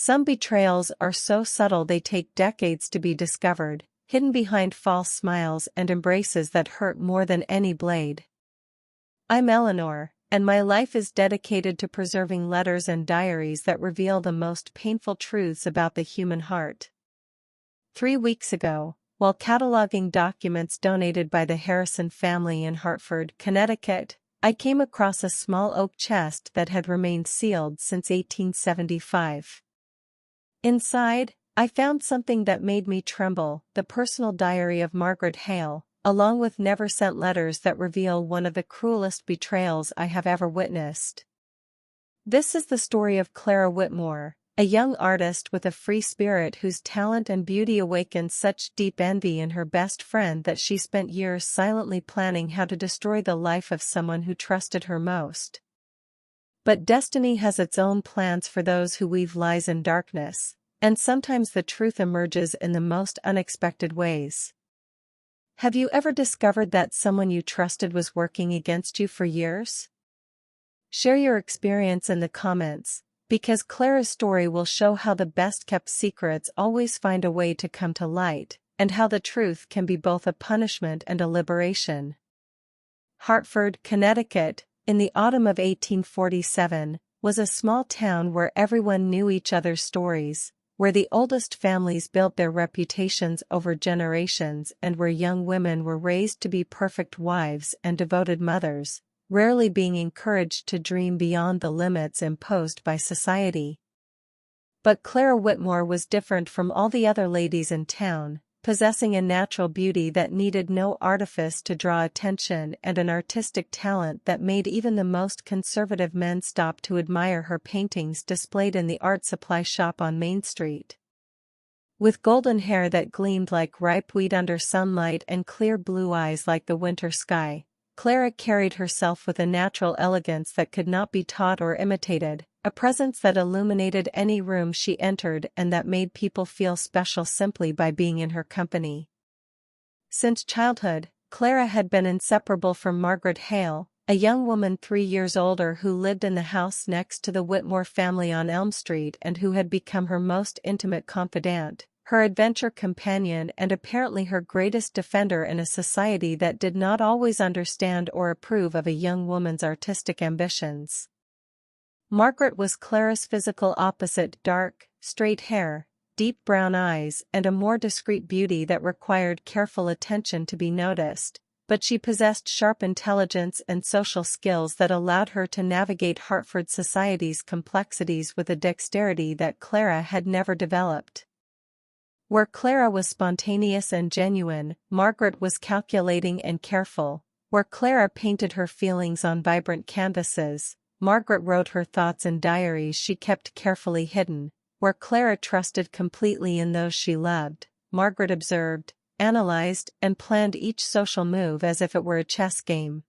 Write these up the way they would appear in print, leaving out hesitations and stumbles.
Some betrayals are so subtle they take decades to be discovered, hidden behind false smiles and embraces that hurt more than any blade. I'm Eleanor, and my life is dedicated to preserving letters and diaries that reveal the most painful truths about the human heart. 3 weeks ago, while cataloging documents donated by the Harrison family in Hartford, Connecticut, I came across a small oak chest that had remained sealed since 1875. Inside, I found something that made me tremble: the personal diary of Margaret Hale, along with never-sent letters that reveal one of the cruelest betrayals I have ever witnessed. This is the story of Clara Whitmore, a young artist with a free spirit whose talent and beauty awakened such deep envy in her best friend that she spent years silently planning how to destroy the life of someone who trusted her most. But destiny has its own plans for those who weave lies in darkness, and sometimes the truth emerges in the most unexpected ways. Have you ever discovered that someone you trusted was working against you for years? Share your experience in the comments, because Clara's story will show how the best-kept secrets always find a way to come to light, and how the truth can be both a punishment and a liberation. Hartford, Connecticut, in the autumn of 1847, was a small town where everyone knew each other's stories, where the oldest families built their reputations over generations, and where young women were raised to be perfect wives and devoted mothers, rarely being encouraged to dream beyond the limits imposed by society. But Clara Whitmore was different from all the other ladies in town, possessing a natural beauty that needed no artifice to draw attention and an artistic talent that made even the most conservative men stop to admire her paintings displayed in the art supply shop on Main Street. With golden hair that gleamed like ripe wheat under sunlight and clear blue eyes like the winter sky, Clara carried herself with a natural elegance that could not be taught or imitated, a presence that illuminated any room she entered and that made people feel special simply by being in her company. Since childhood, Clara had been inseparable from Margaret Hale, a young woman 3 years older who lived in the house next to the Whitmore family on Elm Street and who had become her most intimate confidante, her adventure companion, and apparently her greatest defender in a society that did not always understand or approve of a young woman's artistic ambitions. Margaret was Clara's physical opposite: dark, straight hair, deep brown eyes, and a more discreet beauty that required careful attention to be noticed, but she possessed sharp intelligence and social skills that allowed her to navigate Hartford society's complexities with a dexterity that Clara had never developed. Where Clara was spontaneous and genuine, Margaret was calculating and careful. Where Clara painted her feelings on vibrant canvases, Margaret wrote her thoughts in diaries she kept carefully hidden. Where Clara trusted completely in those she loved, Margaret observed, analyzed, and planned each social move as if it were a chess game.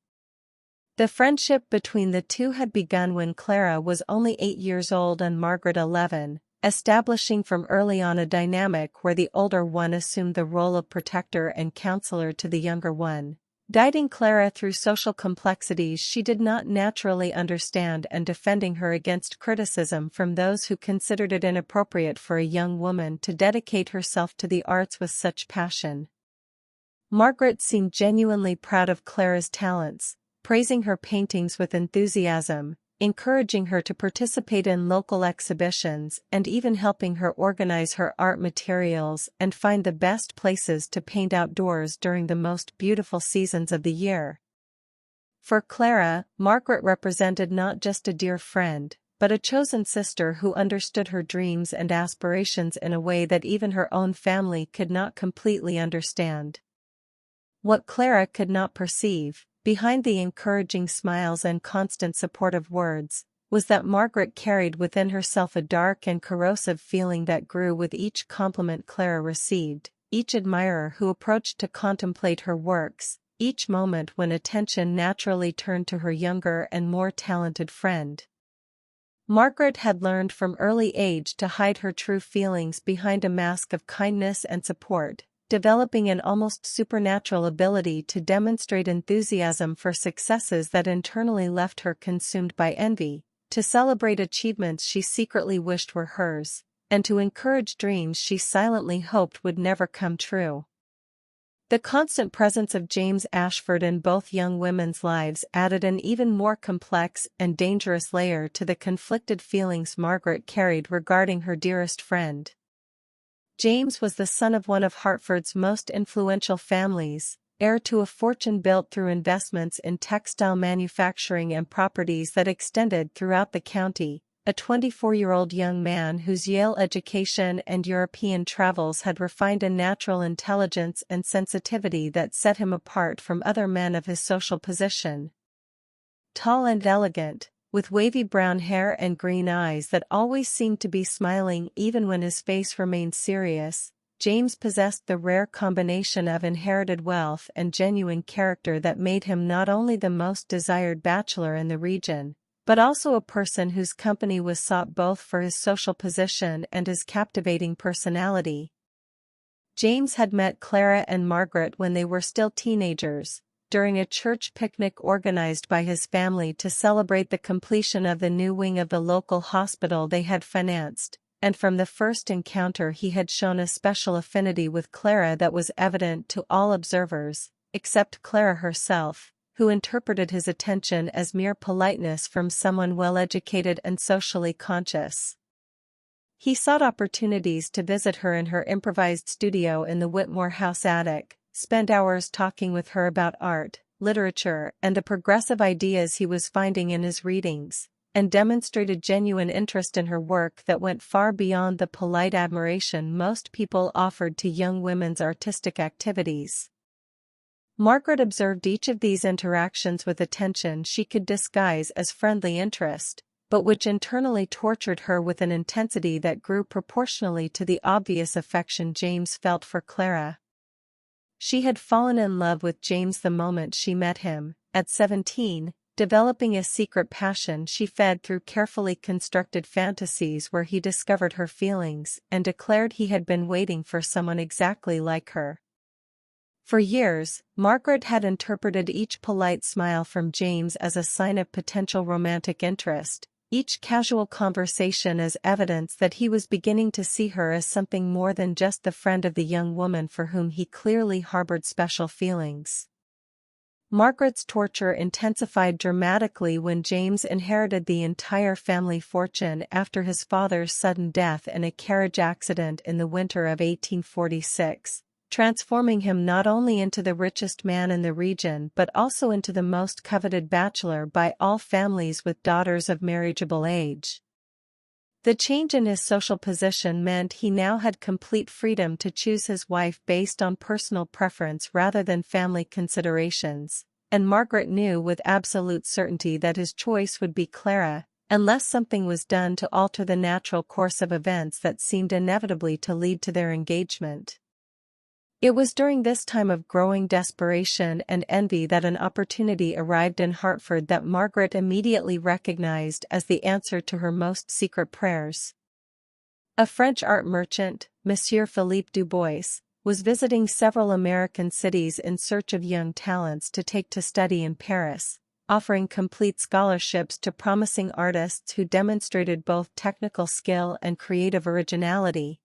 The friendship between the two had begun when Clara was only 8 years old and Margaret 11, establishing from early on a dynamic where the older one assumed the role of protector and counselor to the younger one, guiding Clara through social complexities she did not naturally understand and defending her against criticism from those who considered it inappropriate for a young woman to dedicate herself to the arts with such passion. Margaret seemed genuinely proud of Clara's talents, praising her paintings with enthusiasm, encouraging her to participate in local exhibitions, and even helping her organize her art materials and find the best places to paint outdoors during the most beautiful seasons of the year. For Clara, Margaret represented not just a dear friend, but a chosen sister who understood her dreams and aspirations in a way that even her own family could not completely understand. What Clara could not perceive, behind the encouraging smiles and constant supportive words, was that Margaret carried within herself a dark and corrosive feeling that grew with each compliment Clara received, each admirer who approached to contemplate her works, each moment when attention naturally turned to her younger and more talented friend. Margaret had learned from early age to hide her true feelings behind a mask of kindness and support, developing an almost supernatural ability to demonstrate enthusiasm for successes that internally left her consumed by envy, to celebrate achievements she secretly wished were hers, and to encourage dreams she silently hoped would never come true. The constant presence of James Ashford in both young women's lives added an even more complex and dangerous layer to the conflicted feelings Margaret carried regarding her dearest friend. James was the son of one of Hartford's most influential families, heir to a fortune built through investments in textile manufacturing and properties that extended throughout the county, a 24-year-old young man whose Yale education and European travels had refined a natural intelligence and sensitivity that set him apart from other men of his social position. Tall and elegant, with wavy brown hair and green eyes that always seemed to be smiling even when his face remained serious, James possessed the rare combination of inherited wealth and genuine character that made him not only the most desired bachelor in the region, but also a person whose company was sought both for his social position and his captivating personality. James had met Clara and Margaret when they were still teenagers, during a church picnic organized by his family to celebrate the completion of the new wing of the local hospital they had financed, and from the first encounter he had shown a special affinity with Clara that was evident to all observers, except Clara herself, who interpreted his attention as mere politeness from someone well-educated and socially conscious. He sought opportunities to visit her in her improvised studio in the Whitmore house attic, spent hours talking with her about art, literature, and the progressive ideas he was finding in his readings, and demonstrated genuine interest in her work that went far beyond the polite admiration most people offered to young women's artistic activities. Margaret observed each of these interactions with attention she could disguise as friendly interest, but which internally tortured her with an intensity that grew proportionally to the obvious affection James felt for Clara. She had fallen in love with James the moment she met him, at 17, developing a secret passion she fed through carefully constructed fantasies where he discovered her feelings and declared he had been waiting for someone exactly like her. For years, Margaret had interpreted each polite smile from James as a sign of potential romantic interest, each casual conversation as evidence that he was beginning to see her as something more than just the friend of the young woman for whom he clearly harbored special feelings. Margaret's torture intensified dramatically when James inherited the entire family fortune after his father's sudden death in a carriage accident in the winter of 1846. Transforming him not only into the richest man in the region but also into the most coveted bachelor by all families with daughters of marriageable age. The change in his social position meant he now had complete freedom to choose his wife based on personal preference rather than family considerations, and Margaret knew with absolute certainty that his choice would be Clara, unless something was done to alter the natural course of events that seemed inevitably to lead to their engagement. It was during this time of growing desperation and envy that an opportunity arrived in Hartford that Margaret immediately recognized as the answer to her most secret prayers. A French art merchant, Monsieur Philippe Dubois, was visiting several American cities in search of young talents to take to study in Paris, offering complete scholarships to promising artists who demonstrated both technical skill and creative originality.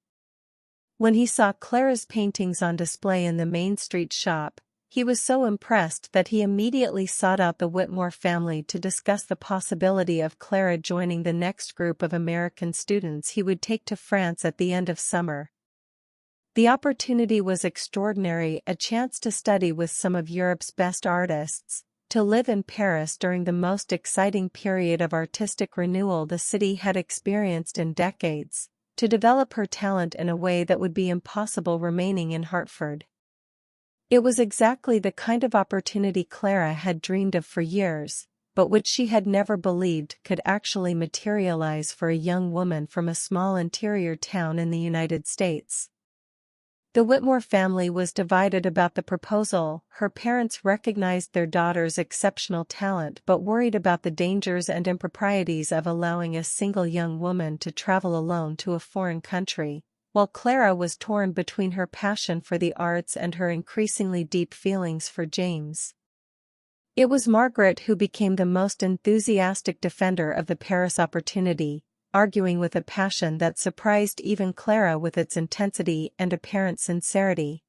When he saw Clara's paintings on display in the Main Street shop, he was so impressed that he immediately sought out the Whitmore family to discuss the possibility of Clara joining the next group of American students he would take to France at the end of summer. The opportunity was extraordinary, a chance to study with some of Europe's best artists, to live in Paris during the most exciting period of artistic renewal the city had experienced in decades, to develop her talent in a way that would be impossible remaining in Hartford. It was exactly the kind of opportunity Clara had dreamed of for years, but which she had never believed could actually materialize for a young woman from a small interior town in the United States. The Whitmore family was divided about the proposal. Her parents recognized their daughter's exceptional talent but worried about the dangers and improprieties of allowing a single young woman to travel alone to a foreign country, while Clara was torn between her passion for the arts and her increasingly deep feelings for James. It was Margaret who became the most enthusiastic defender of the Paris opportunity, arguing with a passion that surprised even Clara with its intensity and apparent sincerity.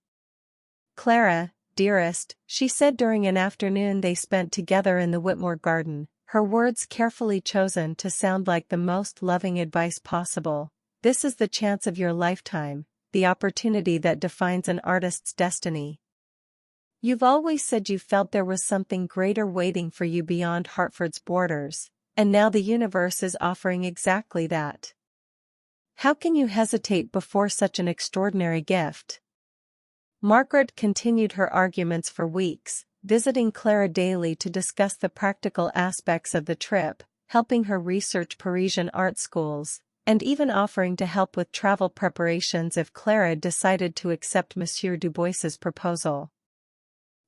"Clara, dearest," she said during an afternoon they spent together in the Whitmore garden, her words carefully chosen to sound like the most loving advice possible. "This is the chance of your lifetime, the opportunity that defines an artist's destiny. You've always said you felt there was something greater waiting for you beyond Hartford's borders, and now the universe is offering exactly that. How can you hesitate before such an extraordinary gift?" Margaret continued her arguments for weeks, visiting Clara daily to discuss the practical aspects of the trip, helping her research Parisian art schools, and even offering to help with travel preparations if Clara decided to accept Monsieur Dubois's proposal.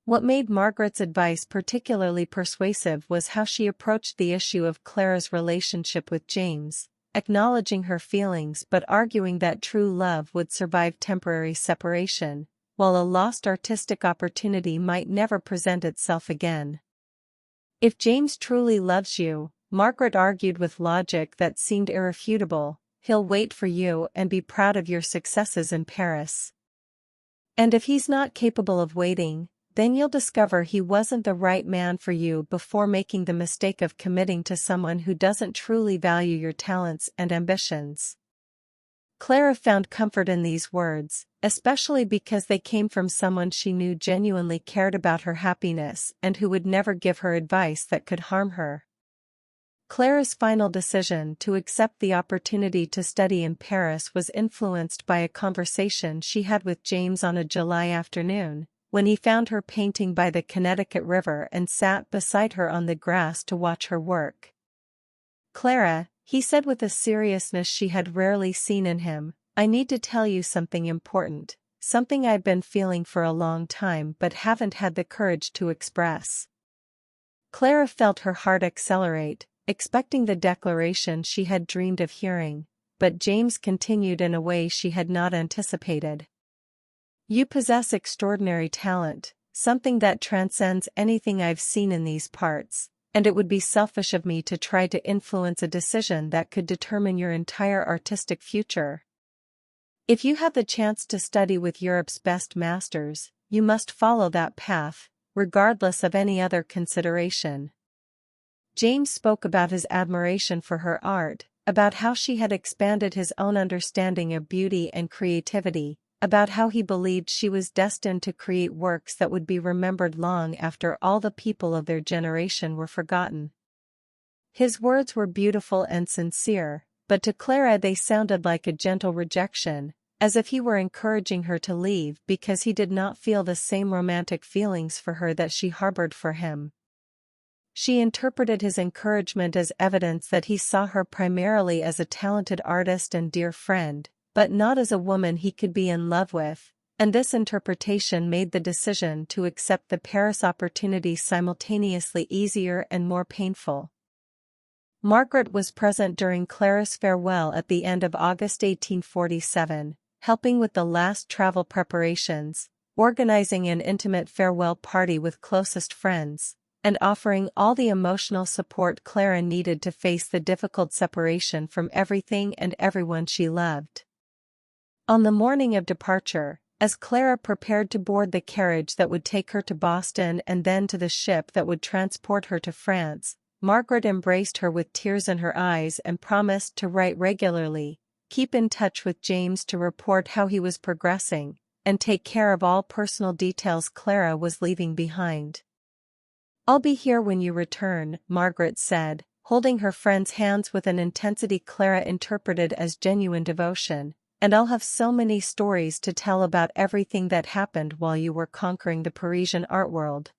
What made Margaret's advice particularly persuasive was how she approached the issue of Clara's relationship with James, acknowledging her feelings but arguing that true love would survive temporary separation, while a lost artistic opportunity might never present itself again. "If James truly loves you," Margaret argued with logic that seemed irrefutable, "he'll wait for you and be proud of your successes in Paris. And if he's not capable of waiting, then you'll discover he wasn't the right man for you before making the mistake of committing to someone who doesn't truly value your talents and ambitions." Clara found comfort in these words, especially because they came from someone she knew genuinely cared about her happiness and who would never give her advice that could harm her. Clara's final decision to accept the opportunity to study in Paris was influenced by a conversation she had with James on a July afternoon, when he found her painting by the Connecticut River and sat beside her on the grass to watch her work. "Clara," he said with a seriousness she had rarely seen in him, "I need to tell you something important, something I've been feeling for a long time but haven't had the courage to express." Clara felt her heart accelerate, expecting the declaration she had dreamed of hearing, but James continued in a way she had not anticipated. "You possess extraordinary talent, something that transcends anything I've seen in these parts, and it would be selfish of me to try to influence a decision that could determine your entire artistic future. If you have the chance to study with Europe's best masters, you must follow that path, regardless of any other consideration." James spoke about his admiration for her art, about how she had expanded his own understanding of beauty and creativity, about how he believed she was destined to create works that would be remembered long after all the people of their generation were forgotten. His words were beautiful and sincere, but to Clara they sounded like a gentle rejection, as if he were encouraging her to leave because he did not feel the same romantic feelings for her that she harbored for him. She interpreted his encouragement as evidence that he saw her primarily as a talented artist and dear friend, but not as a woman he could be in love with, and this interpretation made the decision to accept the Paris opportunity simultaneously easier and more painful. Margaret was present during Clara's farewell at the end of August 1847, helping with the last travel preparations, organizing an intimate farewell party with closest friends, and offering all the emotional support Clara needed to face the difficult separation from everything and everyone she loved. On the morning of departure, as Clara prepared to board the carriage that would take her to Boston and then to the ship that would transport her to France, Margaret embraced her with tears in her eyes and promised to write regularly, keep in touch with James to report how he was progressing, and take care of all personal details Clara was leaving behind. "I'll be here when you return," Margaret said, holding her friend's hands with an intensity Clara interpreted as genuine devotion, "and I'll have so many stories to tell about everything that happened while you were conquering the Parisian art world."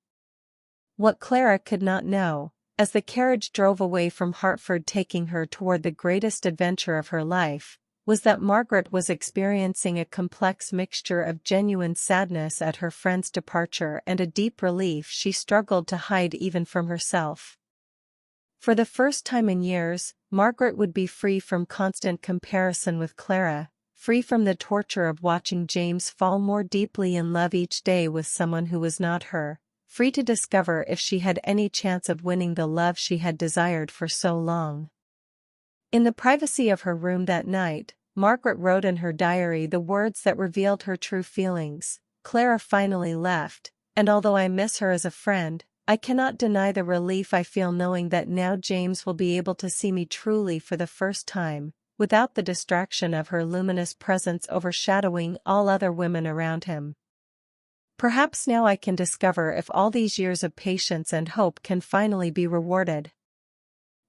What Clara could not know, as the carriage drove away from Hartford taking her toward the greatest adventure of her life, was that Margaret was experiencing a complex mixture of genuine sadness at her friend's departure and a deep relief she struggled to hide even from herself. For the first time in years, Margaret would be free from constant comparison with Clara, free from the torture of watching James fall more deeply in love each day with someone who was not her, free to discover if she had any chance of winning the love she had desired for so long. In the privacy of her room that night, Margaret wrote in her diary the words that revealed her true feelings. Clara finally left, and although I miss her as a friend, I cannot deny the relief I feel knowing that now James will be able to see me truly for the first time, without the distraction of her luminous presence overshadowing all other women around him. Perhaps now I can discover if all these years of patience and hope can finally be rewarded.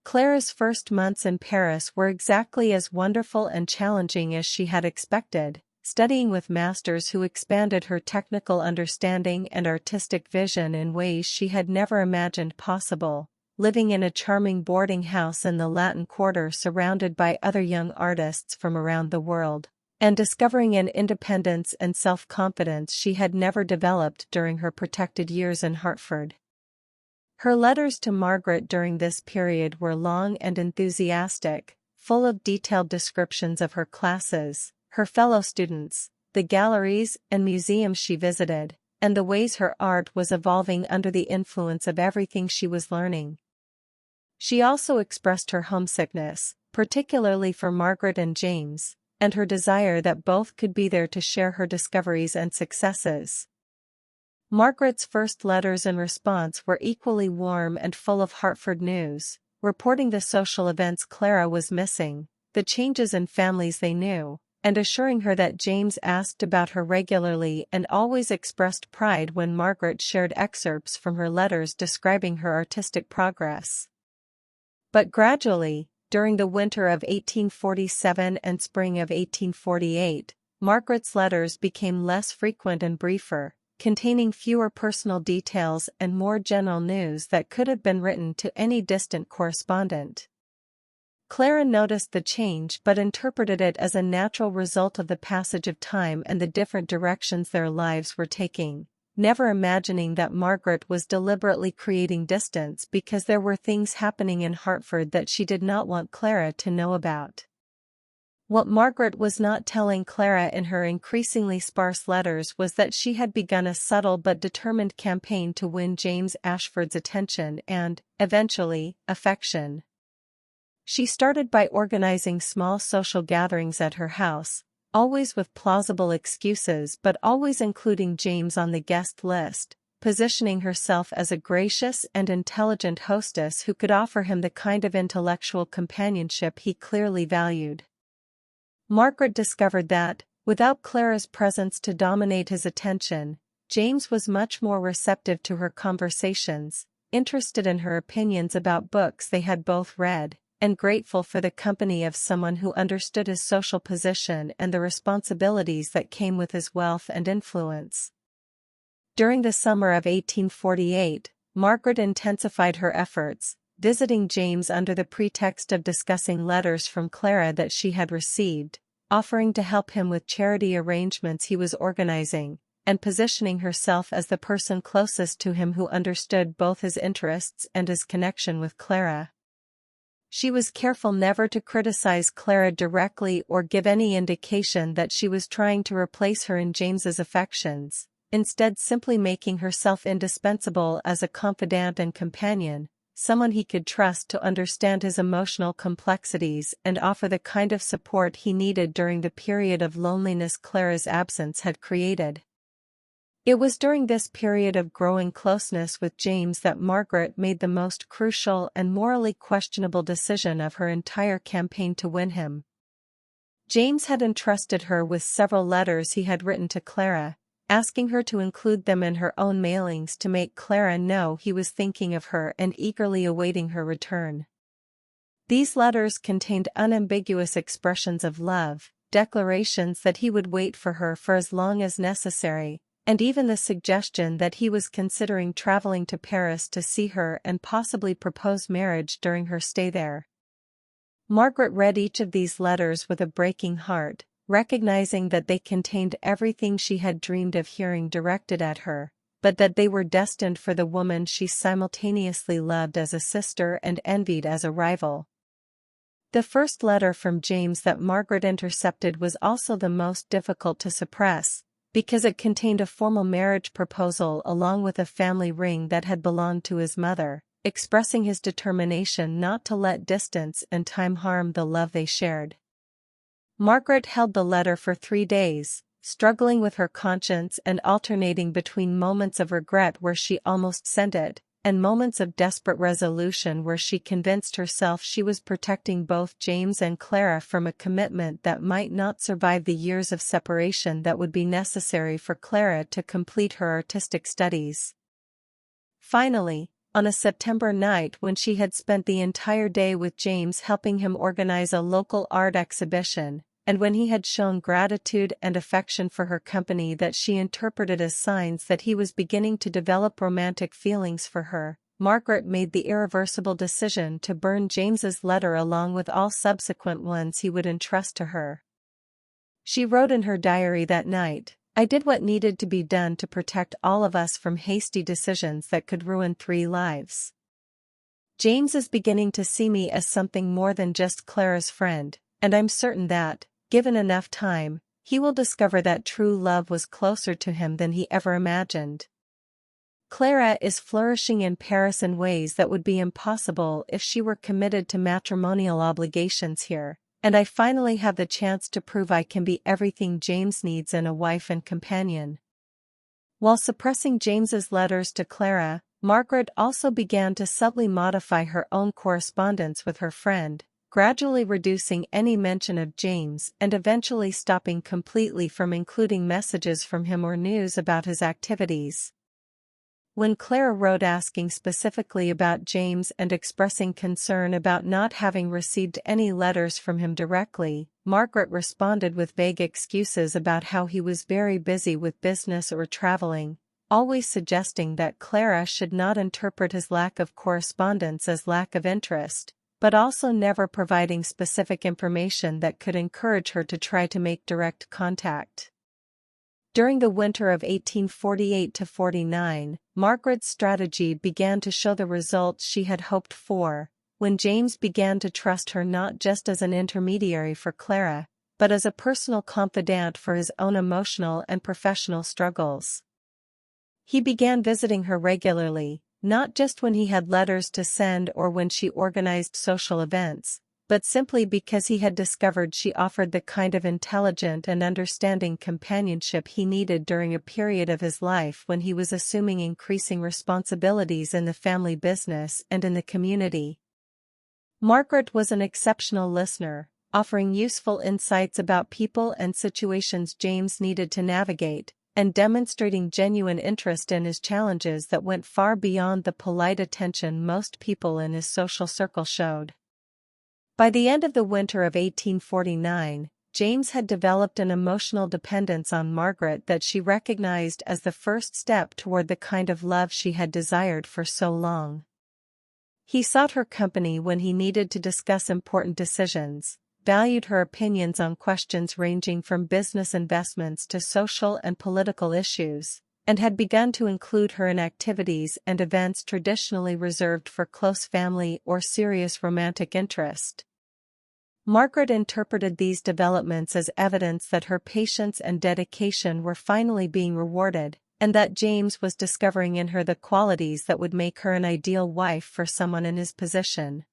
Clara's first months in Paris were exactly as wonderful and challenging as she had expected, studying with masters who expanded her technical understanding and artistic vision in ways she had never imagined possible, living in a charming boarding house in the Latin Quarter surrounded by other young artists from around the world, and discovering an independence and self-confidence she had never developed during her protected years in Hartford. Her letters to Margaret during this period were long and enthusiastic, full of detailed descriptions of her classes, her fellow students, the galleries and museums she visited, and the ways her art was evolving under the influence of everything she was learning. She also expressed her homesickness, particularly for Margaret and James, and her desire that both could be there to share her discoveries and successes. Margaret's first letters in response were equally warm and full of Hartford news, reporting the social events Clara was missing, the changes in families they knew, and assuring her that James asked about her regularly and always expressed pride when Margaret shared excerpts from her letters describing her artistic progress. But gradually, during the winter of 1847 and spring of 1848, Margaret's letters became less frequent and briefer, containing fewer personal details and more general news that could have been written to any distant correspondent. Clara noticed the change but interpreted it as a natural result of the passage of time and the different directions their lives were taking, never imagining that Margaret was deliberately creating distance because there were things happening in Hartford that she did not want Clara to know about. What Margaret was not telling Clara in her increasingly sparse letters was that she had begun a subtle but determined campaign to win James Ashford's attention and, eventually, affection. She started by organizing small social gatherings at her house, always with plausible excuses but always including James on the guest list, positioning herself as a gracious and intelligent hostess who could offer him the kind of intellectual companionship he clearly valued. Margaret discovered that, without Clara's presence to dominate his attention, James was much more receptive to her conversations, interested in her opinions about books they had both read, and grateful for the company of someone who understood his social position and the responsibilities that came with his wealth and influence. During the summer of 1848, Margaret intensified her efforts, visiting James under the pretext of discussing letters from Clara that she had received, offering to help him with charity arrangements he was organizing, and positioning herself as the person closest to him who understood both his interests and his connection with Clara. She was careful never to criticize Clara directly or give any indication that she was trying to replace her in James's affections, instead simply making herself indispensable as a confidant and companion, someone he could trust to understand his emotional complexities and offer the kind of support he needed during the period of loneliness Clara's absence had created. It was during this period of growing closeness with James that Margaret made the most crucial and morally questionable decision of her entire campaign to win him. James had entrusted her with several letters he had written to Clara, asking her to include them in her own mailings to make Clara know he was thinking of her and eagerly awaiting her return. These letters contained unambiguous expressions of love, declarations that he would wait for her for as long as necessary, and even the suggestion that he was considering traveling to Paris to see her and possibly propose marriage during her stay there. Margaret read each of these letters with a breaking heart, recognizing that they contained everything she had dreamed of hearing directed at her, but that they were destined for the woman she simultaneously loved as a sister and envied as a rival. The first letter from James that Margaret intercepted was also the most difficult to suppress, because it contained a formal marriage proposal along with a family ring that had belonged to his mother, expressing his determination not to let distance and time harm the love they shared. Margaret held the letter for 3 days, struggling with her conscience and alternating between moments of regret where she almost sent it, and moments of desperate resolution where she convinced herself she was protecting both James and Clara from a commitment that might not survive the years of separation that would be necessary for Clara to complete her artistic studies. Finally, on a September night when she had spent the entire day with James helping him organize a local art exhibition, and when he had shown gratitude and affection for her company that she interpreted as signs that he was beginning to develop romantic feelings for her, Margaret made the irreversible decision to burn James's letter along with all subsequent ones he would entrust to her. She wrote in her diary that night, "I did what needed to be done to protect all of us from hasty decisions that could ruin 3 lives. James is beginning to see me as something more than just Clara's friend, and I'm certain that, given enough time, he will discover that true love was closer to him than he ever imagined. Clara is flourishing in Paris in ways that would be impossible if she were committed to matrimonial obligations here, and I finally have the chance to prove I can be everything James needs in a wife and companion." While suppressing James's letters to Clara, Margaret also began to subtly modify her own correspondence with her friend, gradually reducing any mention of James and eventually stopping completely from including messages from him or news about his activities. When Clara wrote asking specifically about James and expressing concern about not having received any letters from him directly, Margaret responded with vague excuses about how he was very busy with business or traveling, always suggesting that Clara should not interpret his lack of correspondence as lack of interest, but also never providing specific information that could encourage her to try to make direct contact. During the winter of 1848-49, Margaret's strategy began to show the results she had hoped for, when James began to trust her not just as an intermediary for Clara, but as a personal confidant for his own emotional and professional struggles. He began visiting her regularly, not just when he had letters to send or when she organized social events, but simply because he had discovered she offered the kind of intelligent and understanding companionship he needed during a period of his life when he was assuming increasing responsibilities in the family business and in the community. Margaret was an exceptional listener, offering useful insights about people and situations James needed to navigate, and demonstrating genuine interest in his challenges that went far beyond the polite attention most people in his social circle showed. By the end of the winter of 1849, James had developed an emotional dependence on Margaret that she recognized as the first step toward the kind of love she had desired for so long. He sought her company when he needed to discuss important decisions, valued her opinions on questions ranging from business investments to social and political issues, and had begun to include her in activities and events traditionally reserved for close family or serious romantic interest. Margaret interpreted these developments as evidence that her patience and dedication were finally being rewarded, and that James was discovering in her the qualities that would make her an ideal wife for someone in his position.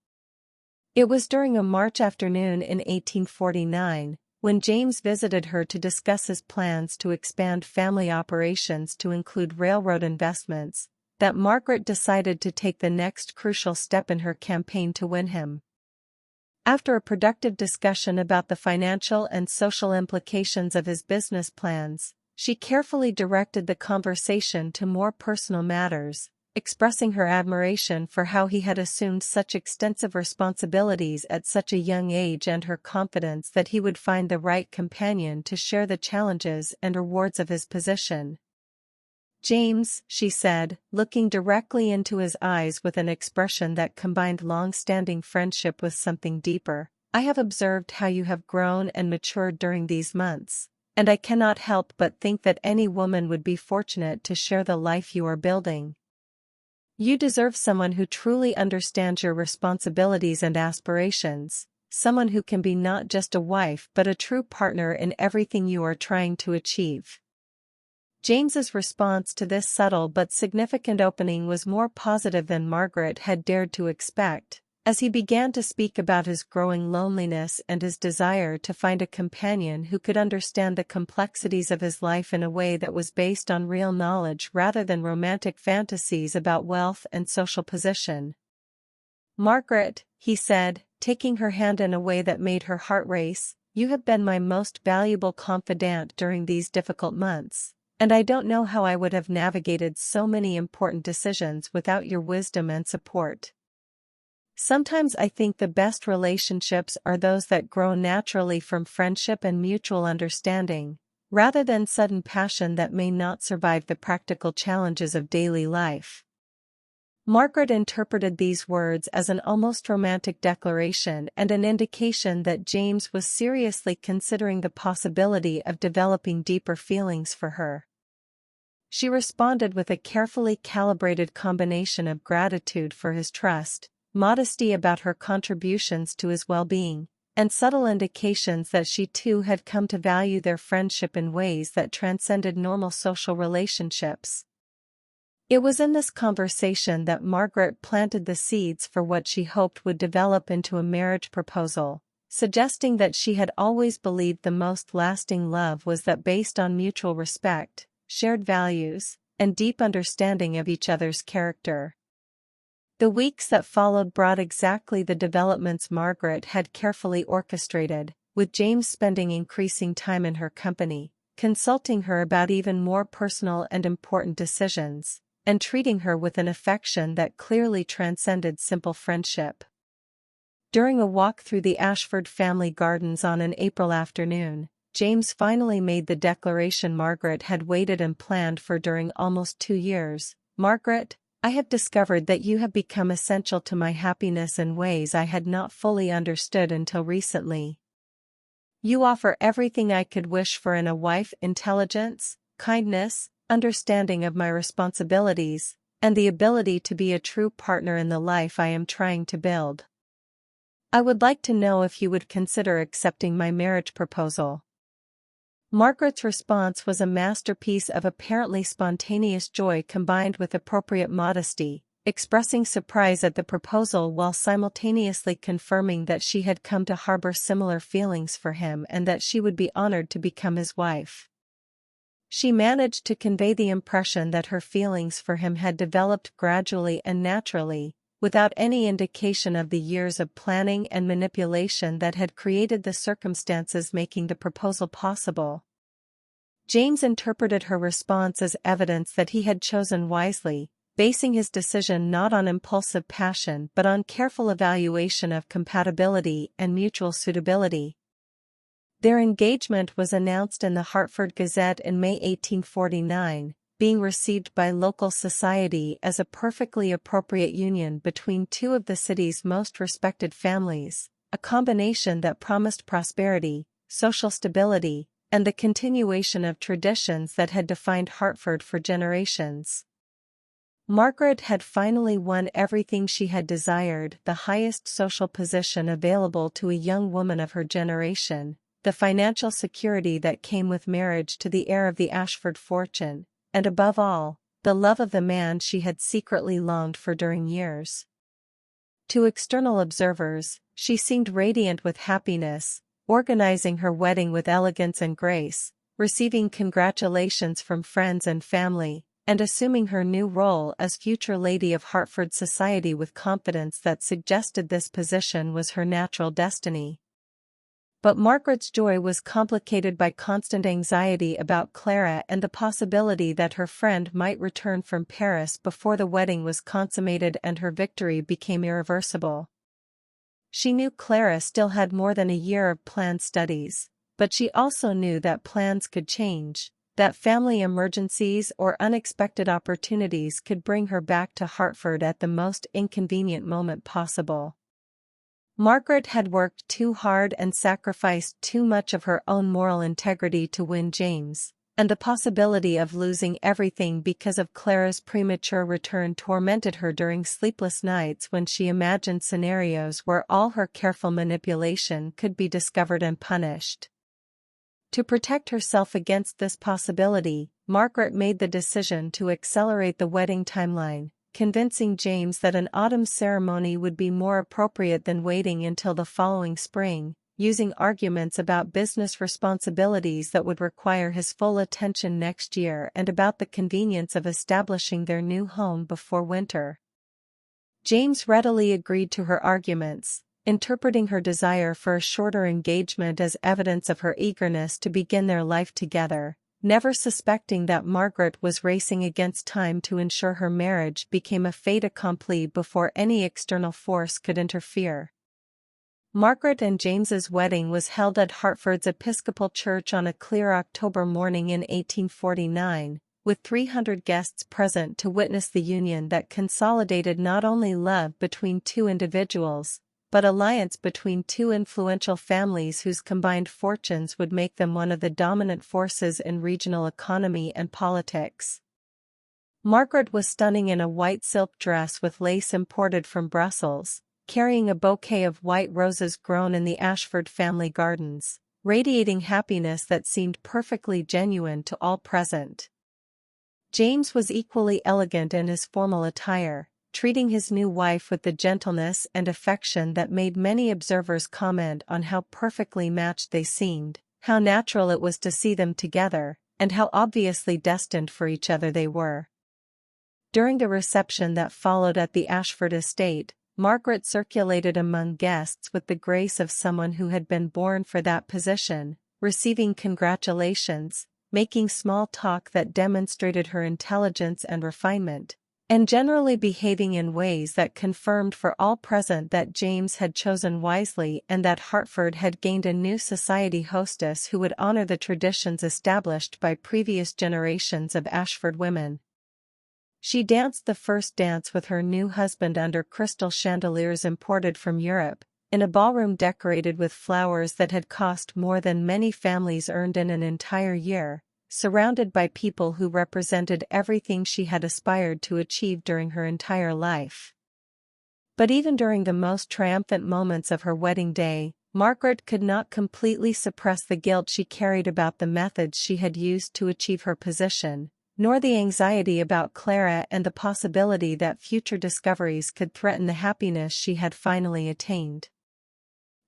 It was during a March afternoon in 1849, when James visited her to discuss his plans to expand family operations to include railroad investments, that Margaret decided to take the next crucial step in her campaign to win him. After a productive discussion about the financial and social implications of his business plans, she carefully directed the conversation to more personal matters, expressing her admiration for how he had assumed such extensive responsibilities at such a young age and her confidence that he would find the right companion to share the challenges and rewards of his position. "James," she said, looking directly into his eyes with an expression that combined long-standing friendship with something deeper, "I have observed how you have grown and matured during these months, and I cannot help but think that any woman would be fortunate to share the life you are building. You deserve someone who truly understands your responsibilities and aspirations, someone who can be not just a wife but a true partner in everything you are trying to achieve." James's response to this subtle but significant opening was more positive than Margaret had dared to expect, as he began to speak about his growing loneliness and his desire to find a companion who could understand the complexities of his life in a way that was based on real knowledge rather than romantic fantasies about wealth and social position. "Margaret," he said, taking her hand in a way that made her heart race, "you have been my most valuable confidant during these difficult months, and I don't know how I would have navigated so many important decisions without your wisdom and support. Sometimes I think the best relationships are those that grow naturally from friendship and mutual understanding, rather than sudden passion that may not survive the practical challenges of daily life." Margaret interpreted these words as an almost romantic declaration and an indication that James was seriously considering the possibility of developing deeper feelings for her. She responded with a carefully calibrated combination of gratitude for his trust, modesty about her contributions to his well-being, and subtle indications that she too had come to value their friendship in ways that transcended normal social relationships. It was in this conversation that Margaret planted the seeds for what she hoped would develop into a marriage proposal, suggesting that she had always believed the most lasting love was that based on mutual respect, shared values, and deep understanding of each other's character. The weeks that followed brought exactly the developments Margaret had carefully orchestrated, with James spending increasing time in her company, consulting her about even more personal and important decisions, and treating her with an affection that clearly transcended simple friendship. During a walk through the Ashford family gardens on an April afternoon, James finally made the declaration Margaret had waited and planned for during almost 2 years. "Margaret, I have discovered that you have become essential to my happiness in ways I had not fully understood until recently. You offer everything I could wish for in a wife: intelligence, kindness, understanding of my responsibilities, and the ability to be a true partner in the life I am trying to build. I would like to know if you would consider accepting my marriage proposal." Margaret's response was a masterpiece of apparently spontaneous joy combined with appropriate modesty, expressing surprise at the proposal while simultaneously confirming that she had come to harbor similar feelings for him and that she would be honored to become his wife. She managed to convey the impression that her feelings for him had developed gradually and naturally, without any indication of the years of planning and manipulation that had created the circumstances making the proposal possible. James interpreted her response as evidence that he had chosen wisely, basing his decision not on impulsive passion but on careful evaluation of compatibility and mutual suitability. Their engagement was announced in the Hartford Gazette in May 1849, being received by local society as a perfectly appropriate union between two of the city's most respected families, a combination that promised prosperity, social stability, and the continuation of traditions that had defined Hartford for generations. Margaret had finally won everything she had desired: the highest social position available to a young woman of her generation, the financial security that came with marriage to the heir of the Ashford fortune, and above all, the love of the man she had secretly longed for during years. To external observers, she seemed radiant with happiness, organizing her wedding with elegance and grace, receiving congratulations from friends and family, and assuming her new role as future lady of Hartford society with confidence that suggested this position was her natural destiny. But Margaret's joy was complicated by constant anxiety about Clara and the possibility that her friend might return from Paris before the wedding was consummated and her victory became irreversible. She knew Clara still had more than a year of planned studies, but she also knew that plans could change, that family emergencies or unexpected opportunities could bring her back to Hartford at the most inconvenient moment possible. Margaret had worked too hard and sacrificed too much of her own moral integrity to win James, and the possibility of losing everything because of Clara's premature return tormented her during sleepless nights when she imagined scenarios where all her careful manipulation could be discovered and punished. To protect herself against this possibility, Margaret made the decision to accelerate the wedding timeline, convincing James that an autumn ceremony would be more appropriate than waiting until the following spring, using arguments about business responsibilities that would require his full attention next year and about the convenience of establishing their new home before winter. James readily agreed to her arguments, interpreting her desire for a shorter engagement as evidence of her eagerness to begin their life together, never suspecting that Margaret was racing against time to ensure her marriage became a fait accompli before any external force could interfere. Margaret and James's wedding was held at Hartford's Episcopal Church on a clear October morning in 1849, with 300 guests present to witness the union that consolidated not only love between two individuals, but alliance between two influential families whose combined fortunes would make them one of the dominant forces in regional economy and politics. Margaret was stunning in a white silk dress with lace imported from Brussels, carrying a bouquet of white roses grown in the Ashford family gardens, radiating happiness that seemed perfectly genuine to all present. James was equally elegant in his formal attire, treating his new wife with the gentleness and affection that made many observers comment on how perfectly matched they seemed, how natural it was to see them together, and how obviously destined for each other they were. During the reception that followed at the Ashford estate, Margaret circulated among guests with the grace of someone who had been born for that position, receiving congratulations, making small talk that demonstrated her intelligence and refinement, and generally behaving in ways that confirmed for all present that James had chosen wisely and that Hartford had gained a new society hostess who would honor the traditions established by previous generations of Ashford women. She danced the first dance with her new husband under crystal chandeliers imported from Europe, in a ballroom decorated with flowers that had cost more than many families earned in an entire year, surrounded by people who represented everything she had aspired to achieve during her entire life. But even during the most triumphant moments of her wedding day, Margaret could not completely suppress the guilt she carried about the methods she had used to achieve her position, nor the anxiety about Clara and the possibility that future discoveries could threaten the happiness she had finally attained.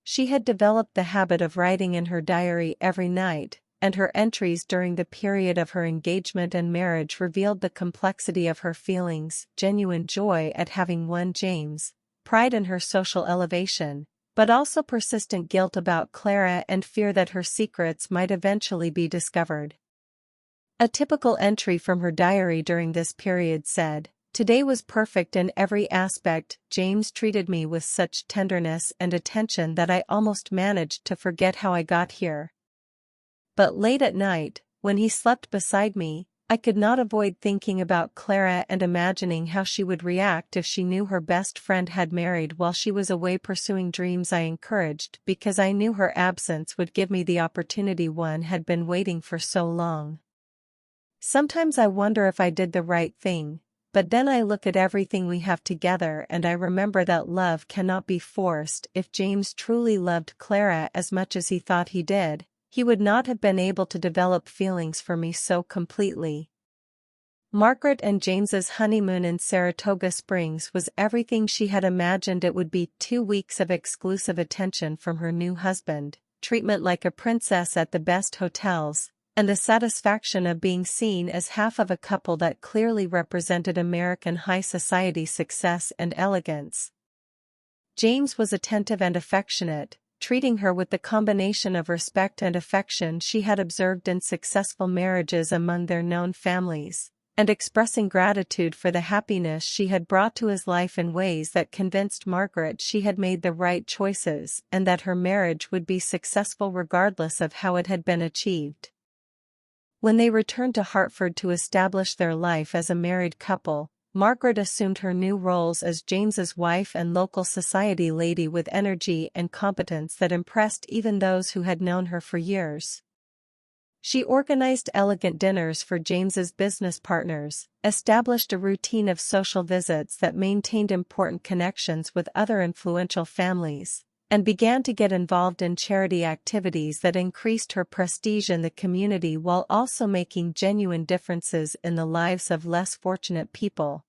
She had developed the habit of writing in her diary every night, and her entries during the period of her engagement and marriage revealed the complexity of her feelings, genuine joy at having won James, pride in her social elevation, but also persistent guilt about Clara and fear that her secrets might eventually be discovered. A typical entry from her diary during this period said, "Today was perfect in every aspect. James treated me with such tenderness and attention that I almost managed to forget how I got here. But late at night, when he slept beside me, I could not avoid thinking about Clara and imagining how she would react if she knew her best friend had married while she was away pursuing dreams I encouraged because I knew her absence would give me the opportunity one had been waiting for so long. Sometimes I wonder if I did the right thing, but then I look at everything we have together and I remember that love cannot be forced. If James truly loved Clara as much as he thought he did, he would not have been able to develop feelings for me so completely." Margaret and James's honeymoon in Saratoga Springs was everything she had imagined it would be. 2 weeks of exclusive attention from her new husband, treatment like a princess at the best hotels, and the satisfaction of being seen as half of a couple that clearly represented American high society success and elegance. James was attentive and affectionate, treating her with the combination of respect and affection she had observed in successful marriages among their known families, and expressing gratitude for the happiness she had brought to his life in ways that convinced Margaret she had made the right choices and that her marriage would be successful regardless of how it had been achieved. When they returned to Hartford to establish their life as a married couple, Margaret assumed her new roles as James's wife and local society lady with energy and competence that impressed even those who had known her for years. She organized elegant dinners for James's business partners, established a routine of social visits that maintained important connections with other influential families, and began to get involved in charity activities that increased her prestige in the community while also making genuine differences in the lives of less fortunate people.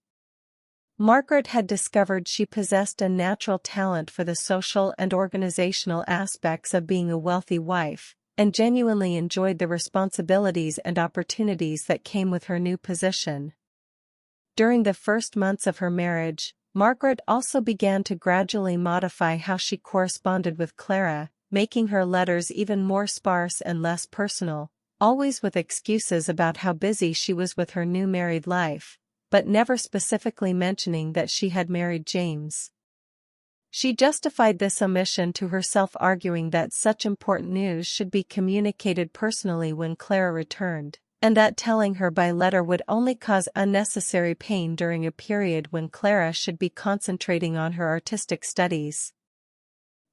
Margaret had discovered she possessed a natural talent for the social and organizational aspects of being a wealthy wife, and genuinely enjoyed the responsibilities and opportunities that came with her new position. During the first months of her marriage, Margaret also began to gradually modify how she corresponded with Clara, making her letters even more sparse and less personal, always with excuses about how busy she was with her new married life, but never specifically mentioning that she had married James. She justified this omission to herself, arguing that such important news should be communicated personally when Clara returned, and that telling her by letter would only cause unnecessary pain during a period when Clara should be concentrating on her artistic studies.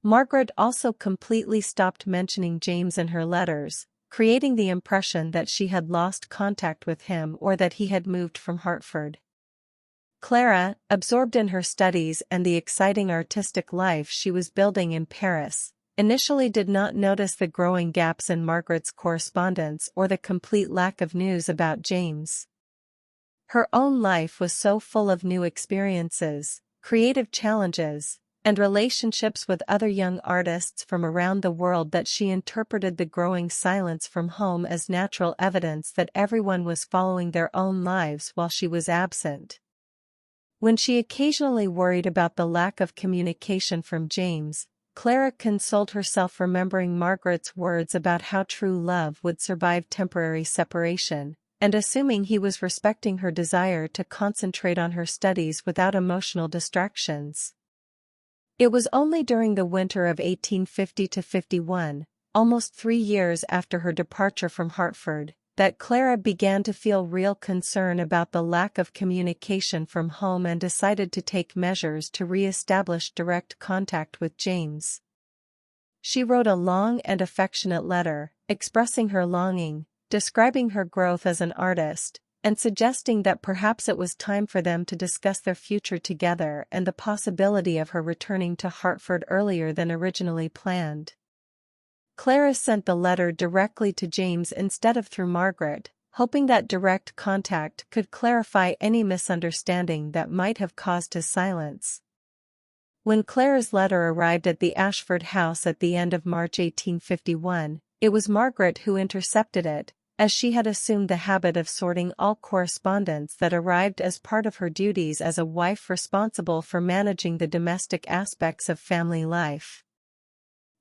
Margaret also completely stopped mentioning James in her letters, creating the impression that she had lost contact with him or that he had moved from Hartford. Clara, absorbed in her studies and the exciting artistic life she was building in Paris, initially did not notice the growing gaps in Margaret's correspondence or the complete lack of news about James. Her own life was so full of new experiences, creative challenges, and relationships with other young artists from around the world that she interpreted the growing silence from home as natural evidence that everyone was following their own lives while she was absent. When she occasionally worried about the lack of communication from James, Clara consoled herself remembering Margaret's words about how true love would survive temporary separation, and assuming he was respecting her desire to concentrate on her studies without emotional distractions. It was only during the winter of 1850-51, almost 3 years after her departure from Hartford, that Clara began to feel real concern about the lack of communication from home and decided to take measures to re-establish direct contact with James. She wrote a long and affectionate letter, expressing her longing, describing her growth as an artist, and suggesting that perhaps it was time for them to discuss their future together and the possibility of her returning to Hartford earlier than originally planned. Clara sent the letter directly to James instead of through Margaret, hoping that direct contact could clarify any misunderstanding that might have caused his silence. When Clara's letter arrived at the Ashford house at the end of March 1851, it was Margaret who intercepted it, as she had assumed the habit of sorting all correspondence that arrived as part of her duties as a wife responsible for managing the domestic aspects of family life.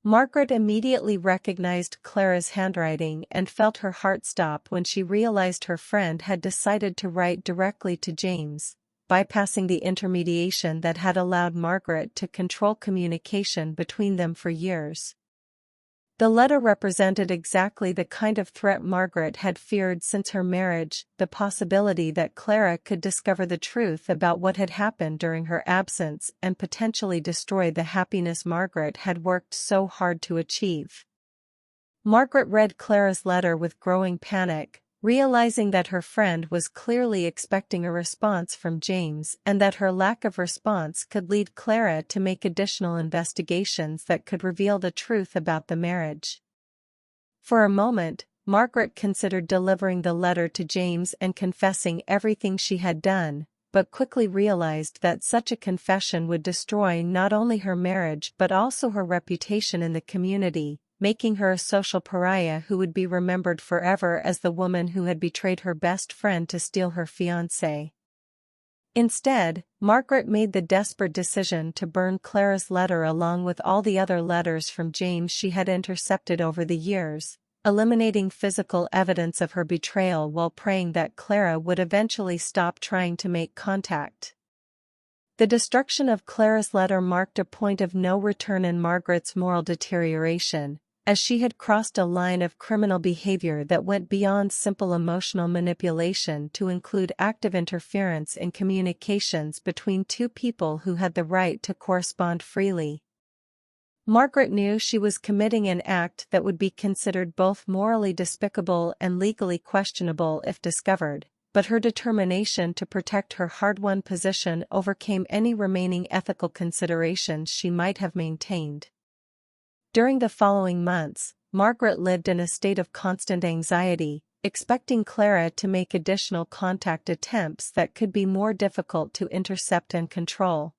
Margaret immediately recognized Clara's handwriting and felt her heart stop when she realized her friend had decided to write directly to James, bypassing the intermediation that had allowed Margaret to control communication between them for years. The letter represented exactly the kind of threat Margaret had feared since her marriage, the possibility that Clara could discover the truth about what had happened during her absence and potentially destroy the happiness Margaret had worked so hard to achieve. Margaret read Clara's letter with growing panic, realizing that her friend was clearly expecting a response from James and that her lack of response could lead Clara to make additional investigations that could reveal the truth about the marriage. For a moment, Margaret considered delivering the letter to James and confessing everything she had done, but quickly realized that such a confession would destroy not only her marriage but also her reputation in the community, making her a social pariah who would be remembered forever as the woman who had betrayed her best friend to steal her fiancé. Instead, Margaret made the desperate decision to burn Clara's letter along with all the other letters from James she had intercepted over the years, eliminating physical evidence of her betrayal while praying that Clara would eventually stop trying to make contact. The destruction of Clara's letter marked a point of no return in Margaret's moral deterioration, as she had crossed a line of criminal behavior that went beyond simple emotional manipulation to include active interference in communications between two people who had the right to correspond freely. Margaret knew she was committing an act that would be considered both morally despicable and legally questionable if discovered, but her determination to protect her hard-won position overcame any remaining ethical considerations she might have maintained. During the following months, Margaret lived in a state of constant anxiety, expecting Clara to make additional contact attempts that could be more difficult to intercept and control.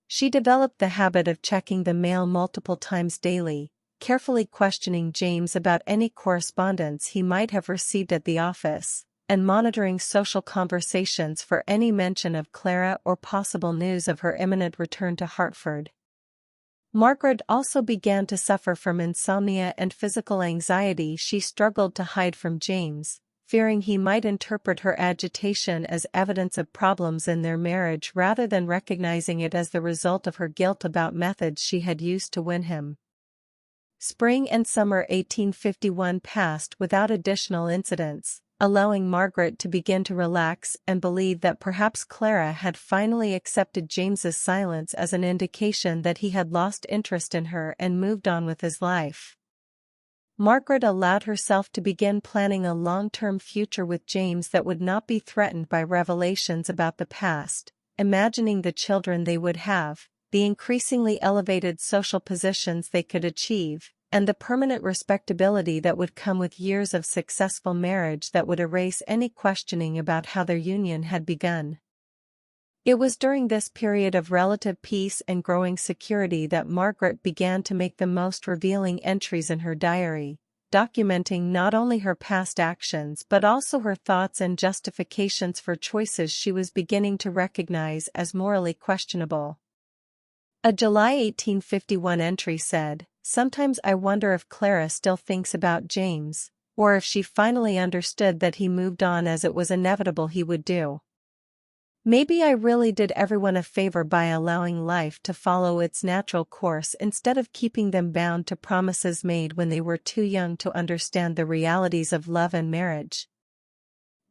She developed the habit of checking the mail multiple times daily, carefully questioning James about any correspondence he might have received at the office, and monitoring social conversations for any mention of Clara or possible news of her imminent return to Hartford. Margaret also began to suffer from insomnia and physical anxiety she struggled to hide from James, fearing he might interpret her agitation as evidence of problems in their marriage rather than recognizing it as the result of her guilt about methods she had used to win him. Spring and summer 1851 passed without additional incidents, allowing Margaret to begin to relax and believe that perhaps Clara had finally accepted James's silence as an indication that he had lost interest in her and moved on with his life. Margaret allowed herself to begin planning a long-term future with James that would not be threatened by revelations about the past, imagining the children they would have, the increasingly elevated social positions they could achieve, and the permanent respectability that would come with years of successful marriage that would erase any questioning about how their union had begun. It was during this period of relative peace and growing security that Margaret began to make the most revealing entries in her diary, documenting not only her past actions but also her thoughts and justifications for choices she was beginning to recognize as morally questionable. A July 1851 entry said, "Sometimes I wonder if Clara still thinks about James, or if she finally understood that he moved on as it was inevitable he would do. Maybe I really did everyone a favor by allowing life to follow its natural course instead of keeping them bound to promises made when they were too young to understand the realities of love and marriage.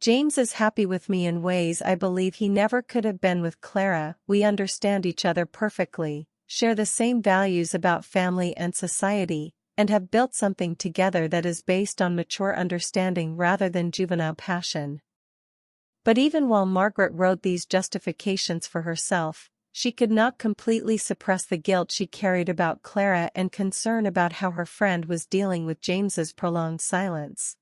James is happy with me in ways I believe he never could have been with Clara. We understand each other perfectly, share the same values about family and society, and have built something together that is based on mature understanding rather than juvenile passion." But even while Margaret wrote these justifications for herself, she could not completely suppress the guilt she carried about Clara and concern about how her friend was dealing with James's prolonged silence.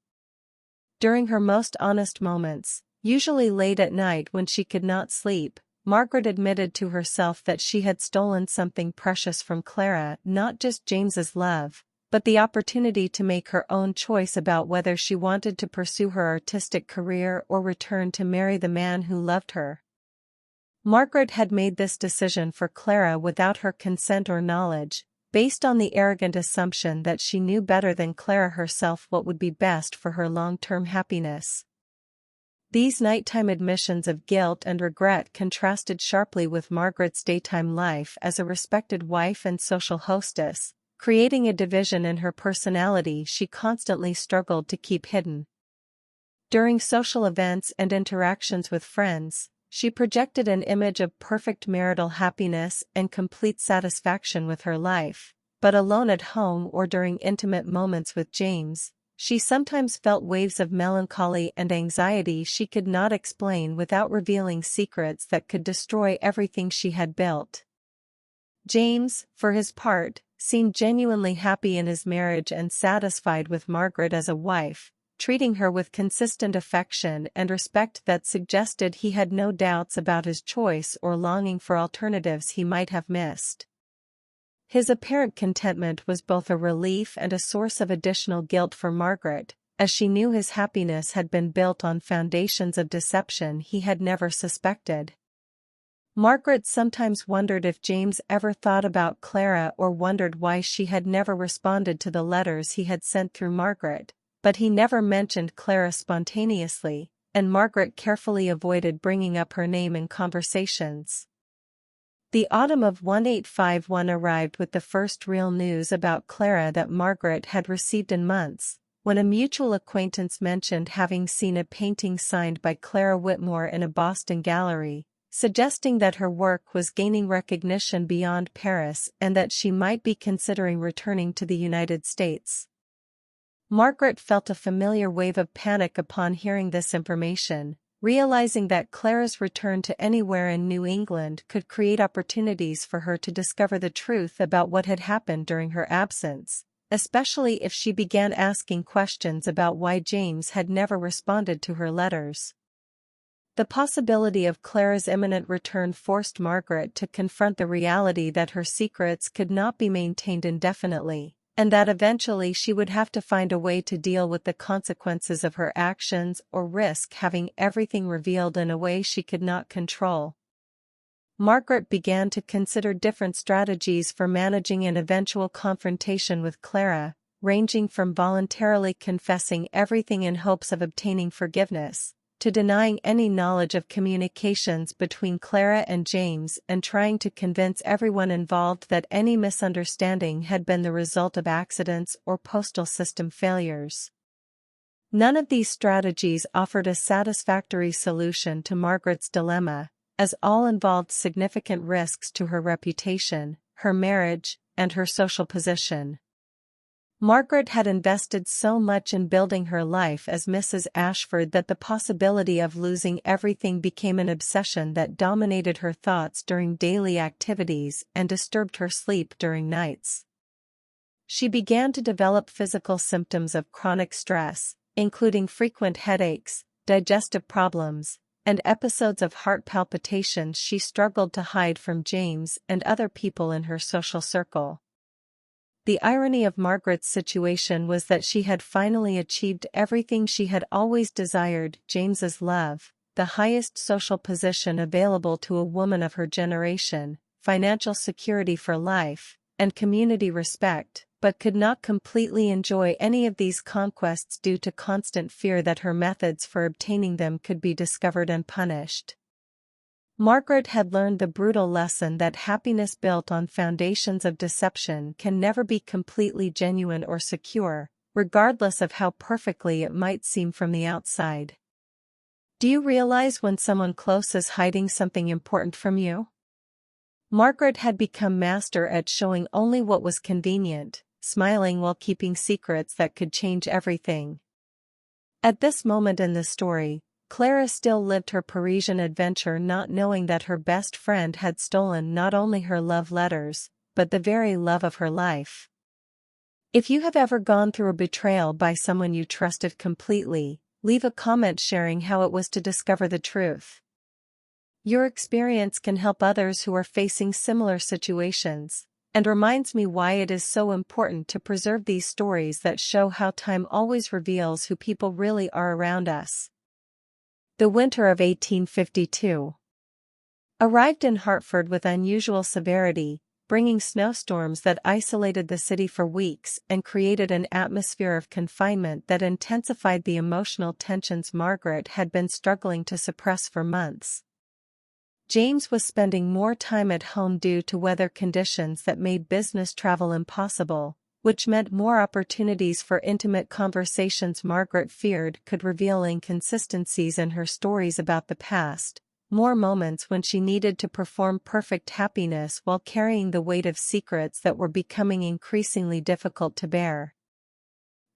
During her most honest moments, usually late at night when she could not sleep, Margaret admitted to herself that she had stolen something precious from Clara, not just James's love, but the opportunity to make her own choice about whether she wanted to pursue her artistic career or return to marry the man who loved her. Margaret had made this decision for Clara without her consent or knowledge, based on the arrogant assumption that she knew better than Clara herself what would be best for her long-term happiness. These nighttime admissions of guilt and regret contrasted sharply with Margaret's daytime life as a respected wife and social hostess, creating a division in her personality she constantly struggled to keep hidden. During social events and interactions with friends, she projected an image of perfect marital happiness and complete satisfaction with her life, but alone at home or during intimate moments with James, she sometimes felt waves of melancholy and anxiety she could not explain without revealing secrets that could destroy everything she had built. James, for his part, seemed genuinely happy in his marriage and satisfied with Margaret as a wife, treating her with consistent affection and respect that suggested he had no doubts about his choice or longing for alternatives he might have missed. His apparent contentment was both a relief and a source of additional guilt for Margaret, as she knew his happiness had been built on foundations of deception he had never suspected. Margaret sometimes wondered if James ever thought about Clara or wondered why she had never responded to the letters he had sent through Margaret, but he never mentioned Clara spontaneously, and Margaret carefully avoided bringing up her name in conversations. The autumn of 1851 arrived with the first real news about Clara that Margaret had received in months, when a mutual acquaintance mentioned having seen a painting signed by Clara Whitmore in a Boston gallery, suggesting that her work was gaining recognition beyond Paris and that she might be considering returning to the United States. Margaret felt a familiar wave of panic upon hearing this information, realizing that Clara's return to anywhere in New England could create opportunities for her to discover the truth about what had happened during her absence, especially if she began asking questions about why James had never responded to her letters. The possibility of Clara's imminent return forced Margaret to confront the reality that her secrets could not be maintained indefinitely, and that eventually she would have to find a way to deal with the consequences of her actions or risk having everything revealed in a way she could not control. Margaret began to consider different strategies for managing an eventual confrontation with Clara, ranging from voluntarily confessing everything in hopes of obtaining forgiveness, to denying any knowledge of communications between Clara and James and trying to convince everyone involved that any misunderstanding had been the result of accidents or postal system failures. None of these strategies offered a satisfactory solution to Margaret's dilemma, as all involved significant risks to her reputation, her marriage, and her social position. Margaret had invested so much in building her life as Mrs. Ashford that the possibility of losing everything became an obsession that dominated her thoughts during daily activities and disturbed her sleep during nights. She began to develop physical symptoms of chronic stress, including frequent headaches, digestive problems, and episodes of heart palpitations she struggled to hide from James and other people in her social circle. The irony of Margaret's situation was that she had finally achieved everything she had always desired: James's love, the highest social position available to a woman of her generation, financial security for life, and community respect, but could not completely enjoy any of these conquests due to constant fear that her methods for obtaining them could be discovered and punished. Margaret had learned the brutal lesson that happiness built on foundations of deception can never be completely genuine or secure, regardless of how perfectly it might seem from the outside. Do you realize when someone close is hiding something important from you? Margaret had become master at showing only what was convenient, smiling while keeping secrets that could change everything. At this moment in the story, Clara still lived her Parisian adventure, not knowing that her best friend had stolen not only her love letters, but the very love of her life. If you have ever gone through a betrayal by someone you trusted completely, leave a comment sharing how it was to discover the truth. Your experience can help others who are facing similar situations, and reminds me why it is so important to preserve these stories that show how time always reveals who people really are around us. The winter of 1852 arrived in Hartford with unusual severity, bringing snowstorms that isolated the city for weeks and created an atmosphere of confinement that intensified the emotional tensions Margaret had been struggling to suppress for months. James was spending more time at home due to weather conditions that made business travel impossible, which meant more opportunities for intimate conversations Margaret feared could reveal inconsistencies in her stories about the past, more moments when she needed to perform perfect happiness while carrying the weight of secrets that were becoming increasingly difficult to bear.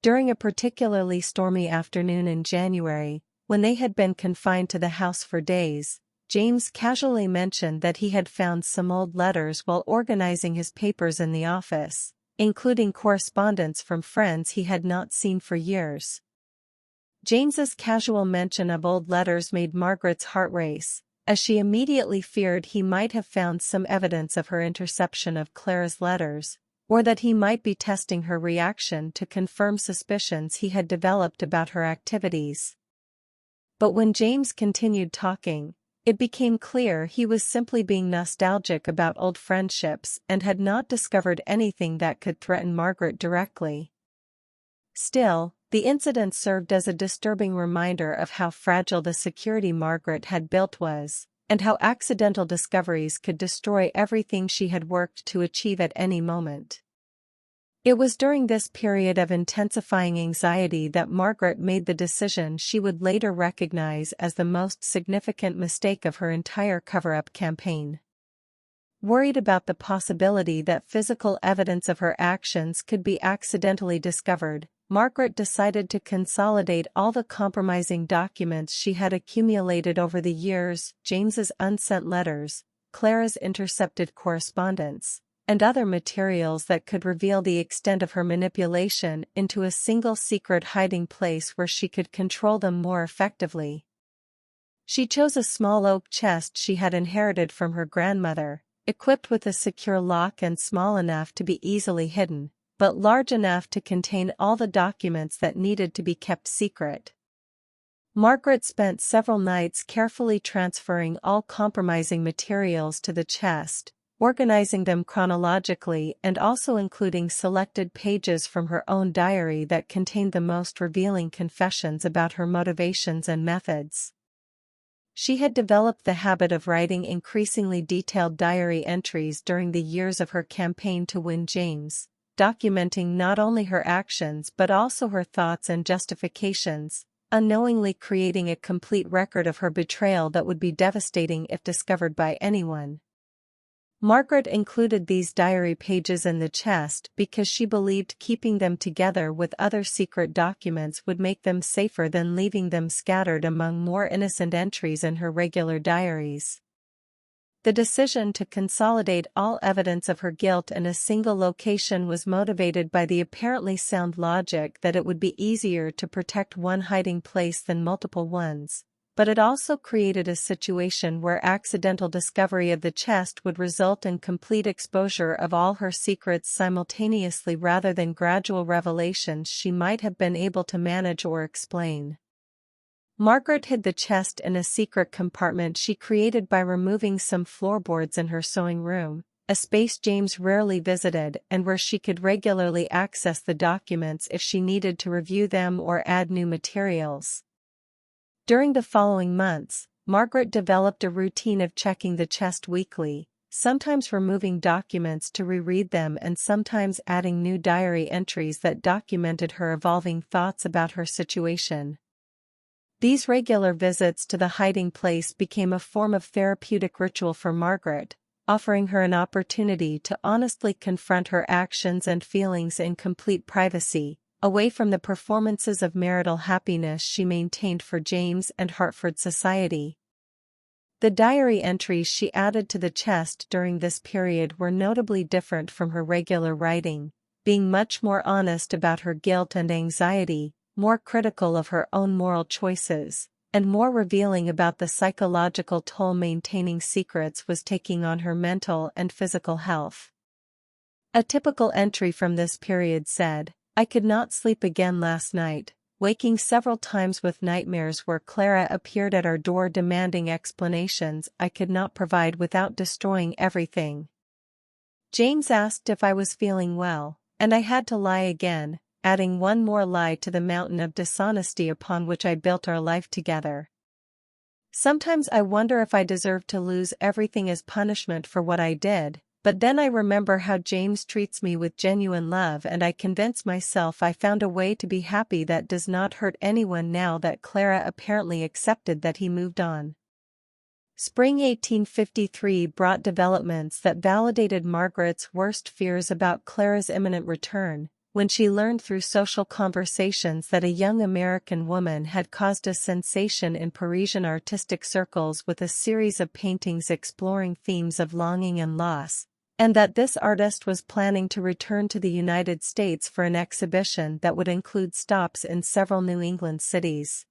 During a particularly stormy afternoon in January, when they had been confined to the house for days, James casually mentioned that he had found some old letters while organizing his papers in the office, including correspondence from friends he had not seen for years. James's casual mention of old letters made Margaret's heart race, as she immediately feared he might have found some evidence of her interception of Clara's letters, or that he might be testing her reaction to confirm suspicions he had developed about her activities. But when James continued talking, it became clear he was simply being nostalgic about old friendships and had not discovered anything that could threaten Margaret directly. Still, the incident served as a disturbing reminder of how fragile the security Margaret had built was, and how accidental discoveries could destroy everything she had worked to achieve at any moment. It was during this period of intensifying anxiety that Margaret made the decision she would later recognize as the most significant mistake of her entire cover-up campaign. Worried about the possibility that physical evidence of her actions could be accidentally discovered, Margaret decided to consolidate all the compromising documents she had accumulated over the years: James's unsent letters, Clara's intercepted correspondence, and other materials that could reveal the extent of her manipulation, into a single secret hiding place where she could control them more effectively. She chose a small oak chest she had inherited from her grandmother, equipped with a secure lock and small enough to be easily hidden, but large enough to contain all the documents that needed to be kept secret. Margaret spent several nights carefully transferring all compromising materials to the chest, organizing them chronologically and also including selected pages from her own diary that contained the most revealing confessions about her motivations and methods. She had developed the habit of writing increasingly detailed diary entries during the years of her campaign to win James, documenting not only her actions but also her thoughts and justifications, unknowingly creating a complete record of her betrayal that would be devastating if discovered by anyone. Margaret included these diary pages in the chest because she believed keeping them together with other secret documents would make them safer than leaving them scattered among more innocent entries in her regular diaries. The decision to consolidate all evidence of her guilt in a single location was motivated by the apparently sound logic that it would be easier to protect one hiding place than multiple ones, but it also created a situation where accidental discovery of the chest would result in complete exposure of all her secrets simultaneously rather than gradual revelations she might have been able to manage or explain. Margaret hid the chest in a secret compartment she created by removing some floorboards in her sewing room, a space James rarely visited and where she could regularly access the documents if she needed to review them or add new materials. During the following months, Margaret developed a routine of checking the chest weekly, sometimes removing documents to reread them and sometimes adding new diary entries that documented her evolving thoughts about her situation. These regular visits to the hiding place became a form of therapeutic ritual for Margaret, offering her an opportunity to honestly confront her actions and feelings in complete privacy, away from the performances of marital happiness she maintained for James and Hartford society. The diary entries she added to the chest during this period were notably different from her regular writing, being much more honest about her guilt and anxiety, more critical of her own moral choices, and more revealing about the psychological toll maintaining secrets was taking on her mental and physical health. A typical entry from this period said, "I could not sleep again last night, waking several times with nightmares where Clara appeared at our door demanding explanations I could not provide without destroying everything. James asked if I was feeling well, and I had to lie again, adding one more lie to the mountain of dishonesty upon which I built our life together. Sometimes I wonder if I deserve to lose everything as punishment for what I did, but then I remember how James treats me with genuine love and I convince myself I found a way to be happy that does not hurt anyone now that Clara apparently accepted that he moved on." Spring 1853 brought developments that validated Margaret's worst fears about Clara's imminent return, when she learned through social conversations that a young American woman had caused a sensation in Parisian artistic circles with a series of paintings exploring themes of longing and loss, and that this artist was planning to return to the United States for an exhibition that would include stops in several New England cities.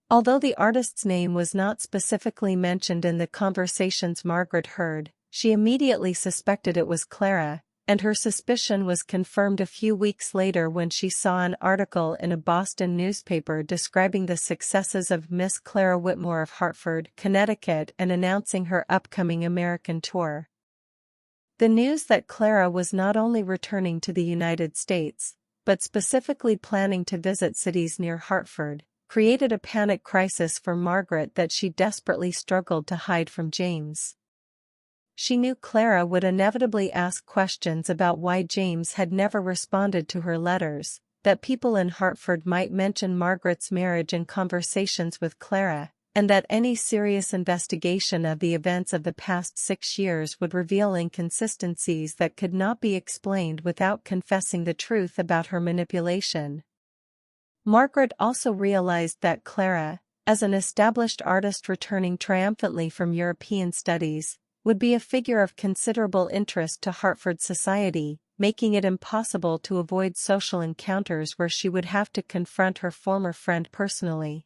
Although the artist's name was not specifically mentioned in the conversations Margaret heard, she immediately suspected it was Clara, and her suspicion was confirmed a few weeks later when she saw an article in a Boston newspaper describing the successes of Miss Clara Whitmore of Hartford, Connecticut, and announcing her upcoming American tour. The news that Clara was not only returning to the United States, but specifically planning to visit cities near Hartford, created a panic crisis for Margaret that she desperately struggled to hide from James. She knew Clara would inevitably ask questions about why James had never responded to her letters, that people in Hartford might mention Margaret's marriage in conversations with Clara, and that any serious investigation of the events of the past 6 years would reveal inconsistencies that could not be explained without confessing the truth about her manipulation. Margaret also realized that Clara, as an established artist returning triumphantly from European studies, would be a figure of considerable interest to Hartford society, making it impossible to avoid social encounters where she would have to confront her former friend personally.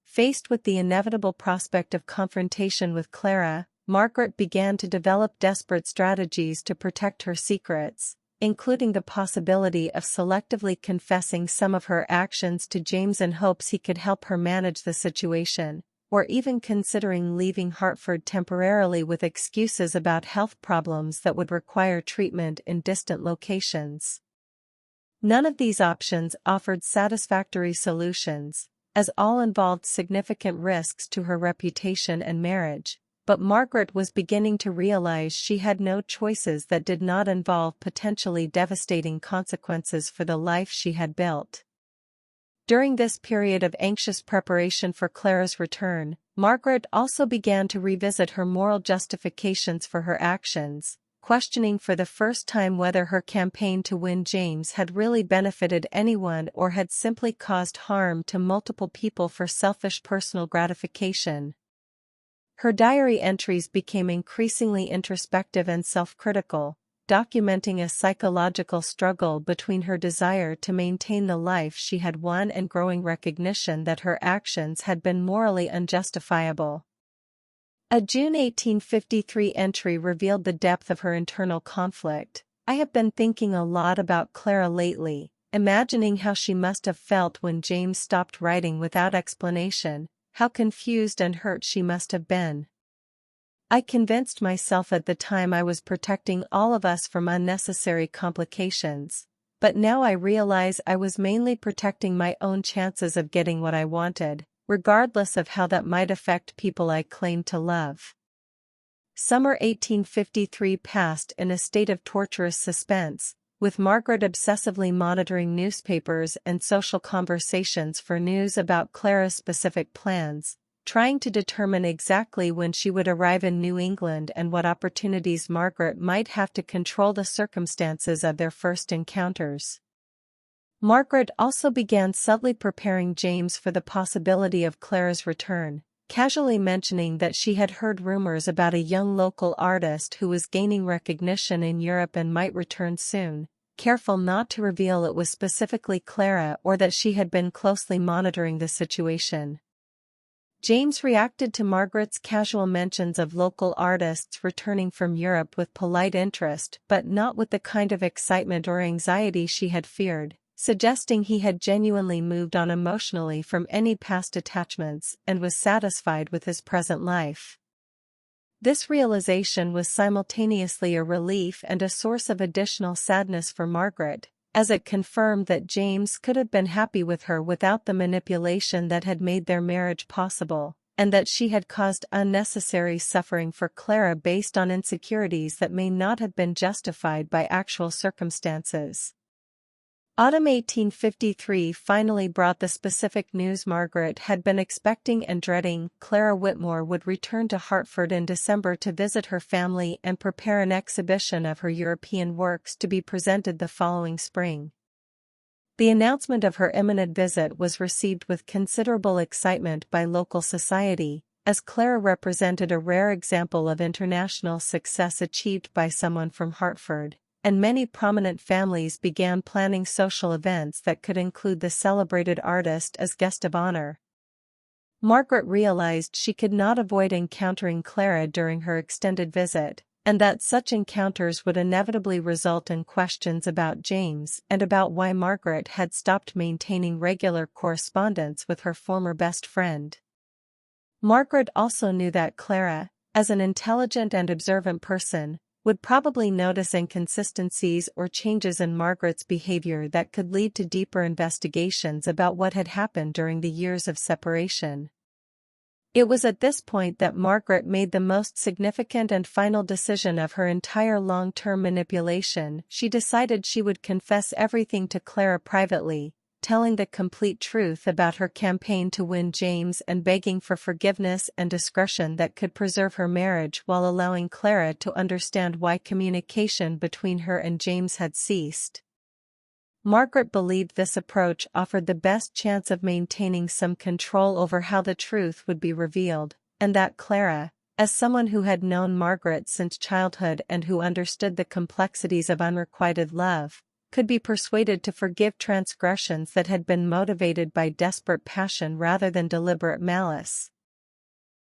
Faced with the inevitable prospect of confrontation with Clara, Margaret began to develop desperate strategies to protect her secrets, including the possibility of selectively confessing some of her actions to James in hopes he could help her manage the situation, or even considering leaving Hartford temporarily with excuses about health problems that would require treatment in distant locations. None of these options offered satisfactory solutions, as all involved significant risks to her reputation and marriage, but Margaret was beginning to realize she had no choices that did not involve potentially devastating consequences for the life she had built. During this period of anxious preparation for Clara's return, Margaret also began to revisit her moral justifications for her actions, questioning for the first time whether her campaign to win James had really benefited anyone or had simply caused harm to multiple people for selfish personal gratification. Her diary entries became increasingly introspective and self-critical, documenting a psychological struggle between her desire to maintain the life she had won and growing recognition that her actions had been morally unjustifiable. A June 1853 entry revealed the depth of her internal conflict. "I have been thinking a lot about Clara lately, imagining how she must have felt when James stopped writing without explanation, how confused and hurt she must have been. I convinced myself at the time I was protecting all of us from unnecessary complications, but now I realize I was mainly protecting my own chances of getting what I wanted, regardless of how that might affect people I claimed to love." Summer 1853 passed in a state of torturous suspense, with Margaret obsessively monitoring newspapers and social conversations for news about Clara's specific plans, trying to determine exactly when she would arrive in New England and what opportunities Margaret might have to control the circumstances of their first encounters. Margaret also began subtly preparing James for the possibility of Clara's return, casually mentioning that she had heard rumors about a young local artist who was gaining recognition in Europe and might return soon, careful not to reveal it was specifically Clara or that she had been closely monitoring the situation. James reacted to Margaret's casual mentions of local artists returning from Europe with polite interest but not with the kind of excitement or anxiety she had feared, suggesting he had genuinely moved on emotionally from any past attachments and was satisfied with his present life. This realization was simultaneously a relief and a source of additional sadness for Margaret, as it confirmed that James could have been happy with her without the manipulation that had made their marriage possible, and that she had caused unnecessary suffering for Clara based on insecurities that may not have been justified by actual circumstances. Autumn 1853 finally brought the specific news Margaret had been expecting and dreading. Clara Whitmore would return to Hartford in December to visit her family and prepare an exhibition of her European works to be presented the following spring. The announcement of her imminent visit was received with considerable excitement by local society, as Clara represented a rare example of international success achieved by someone from Hartford, and many prominent families began planning social events that could include the celebrated artist as guest of honor. Margaret realized she could not avoid encountering Clara during her extended visit, and that such encounters would inevitably result in questions about James and about why Margaret had stopped maintaining regular correspondence with her former best friend. Margaret also knew that Clara, as an intelligent and observant person, would probably notice inconsistencies or changes in Margaret's behavior that could lead to deeper investigations about what had happened during the years of separation. It was at this point that Margaret made the most significant and final decision of her entire long-term manipulation. She decided she would confess everything to Clara privately, telling the complete truth about her campaign to win James and begging for forgiveness and discretion that could preserve her marriage while allowing Clara to understand why communication between her and James had ceased. Margaret believed this approach offered the best chance of maintaining some control over how the truth would be revealed, and that Clara, as someone who had known Margaret since childhood and who understood the complexities of unrequited love, could be persuaded to forgive transgressions that had been motivated by desperate passion rather than deliberate malice.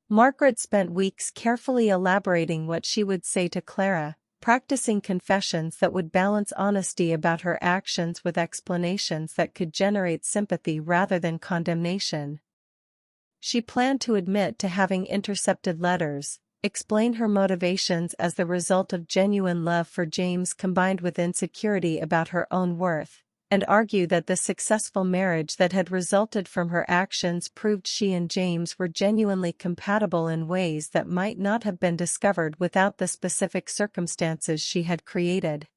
Margaret spent weeks carefully elaborating what she would say to Clara, practicing confessions that would balance honesty about her actions with explanations that could generate sympathy rather than condemnation. She planned to admit to having intercepted letters, explain her motivations as the result of genuine love for James combined with insecurity about her own worth, and argue that the successful marriage that had resulted from her actions proved she and James were genuinely compatible in ways that might not have been discovered without the specific circumstances she had created.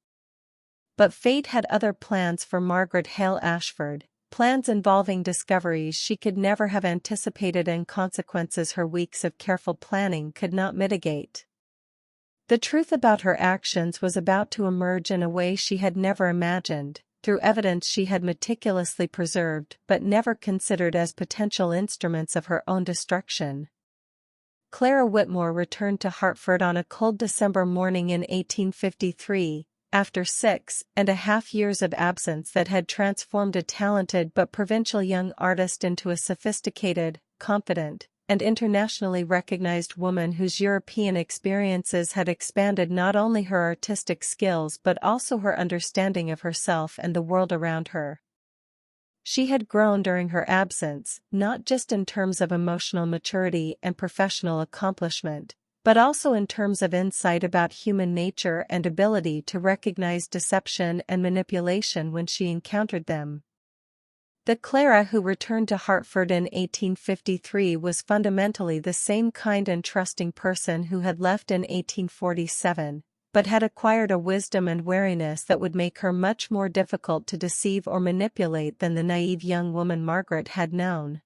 But fate had other plans for Margaret Hale Ashford, plans involving discoveries she could never have anticipated and consequences her weeks of careful planning could not mitigate. The truth about her actions was about to emerge in a way she had never imagined, through evidence she had meticulously preserved but never considered as potential instruments of her own destruction. Clara Whitmore returned to Hartford on a cold December morning in 1853, after 6.5 years of absence that had transformed a talented but provincial young artist into a sophisticated, confident, and internationally recognized woman whose European experiences had expanded not only her artistic skills but also her understanding of herself and the world around her. She had grown during her absence, not just in terms of emotional maturity and professional accomplishment, but also in terms of insight about human nature and ability to recognize deception and manipulation when she encountered them. The Clara who returned to Hartford in 1853 was fundamentally the same kind and trusting person who had left in 1847, but had acquired a wisdom and wariness that would make her much more difficult to deceive or manipulate than the naive young woman Margaret had known.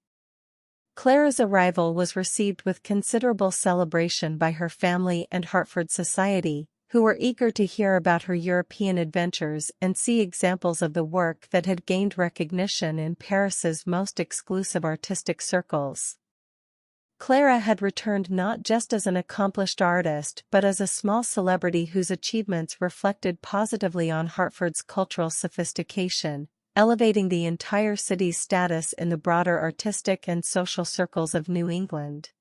Clara's arrival was received with considerable celebration by her family and Hartford society, who were eager to hear about her European adventures and see examples of the work that had gained recognition in Paris's most exclusive artistic circles. Clara had returned not just as an accomplished artist but as a small celebrity whose achievements reflected positively on Hartford's cultural sophistication, elevating the entire city's status in the broader artistic and social circles of New England.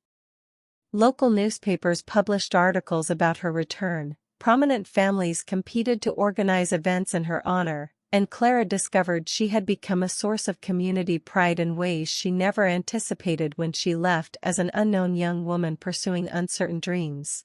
Local newspapers published articles about her return, prominent families competed to organize events in her honor, and Clara discovered she had become a source of community pride in ways she never anticipated when she left as an unknown young woman pursuing uncertain dreams.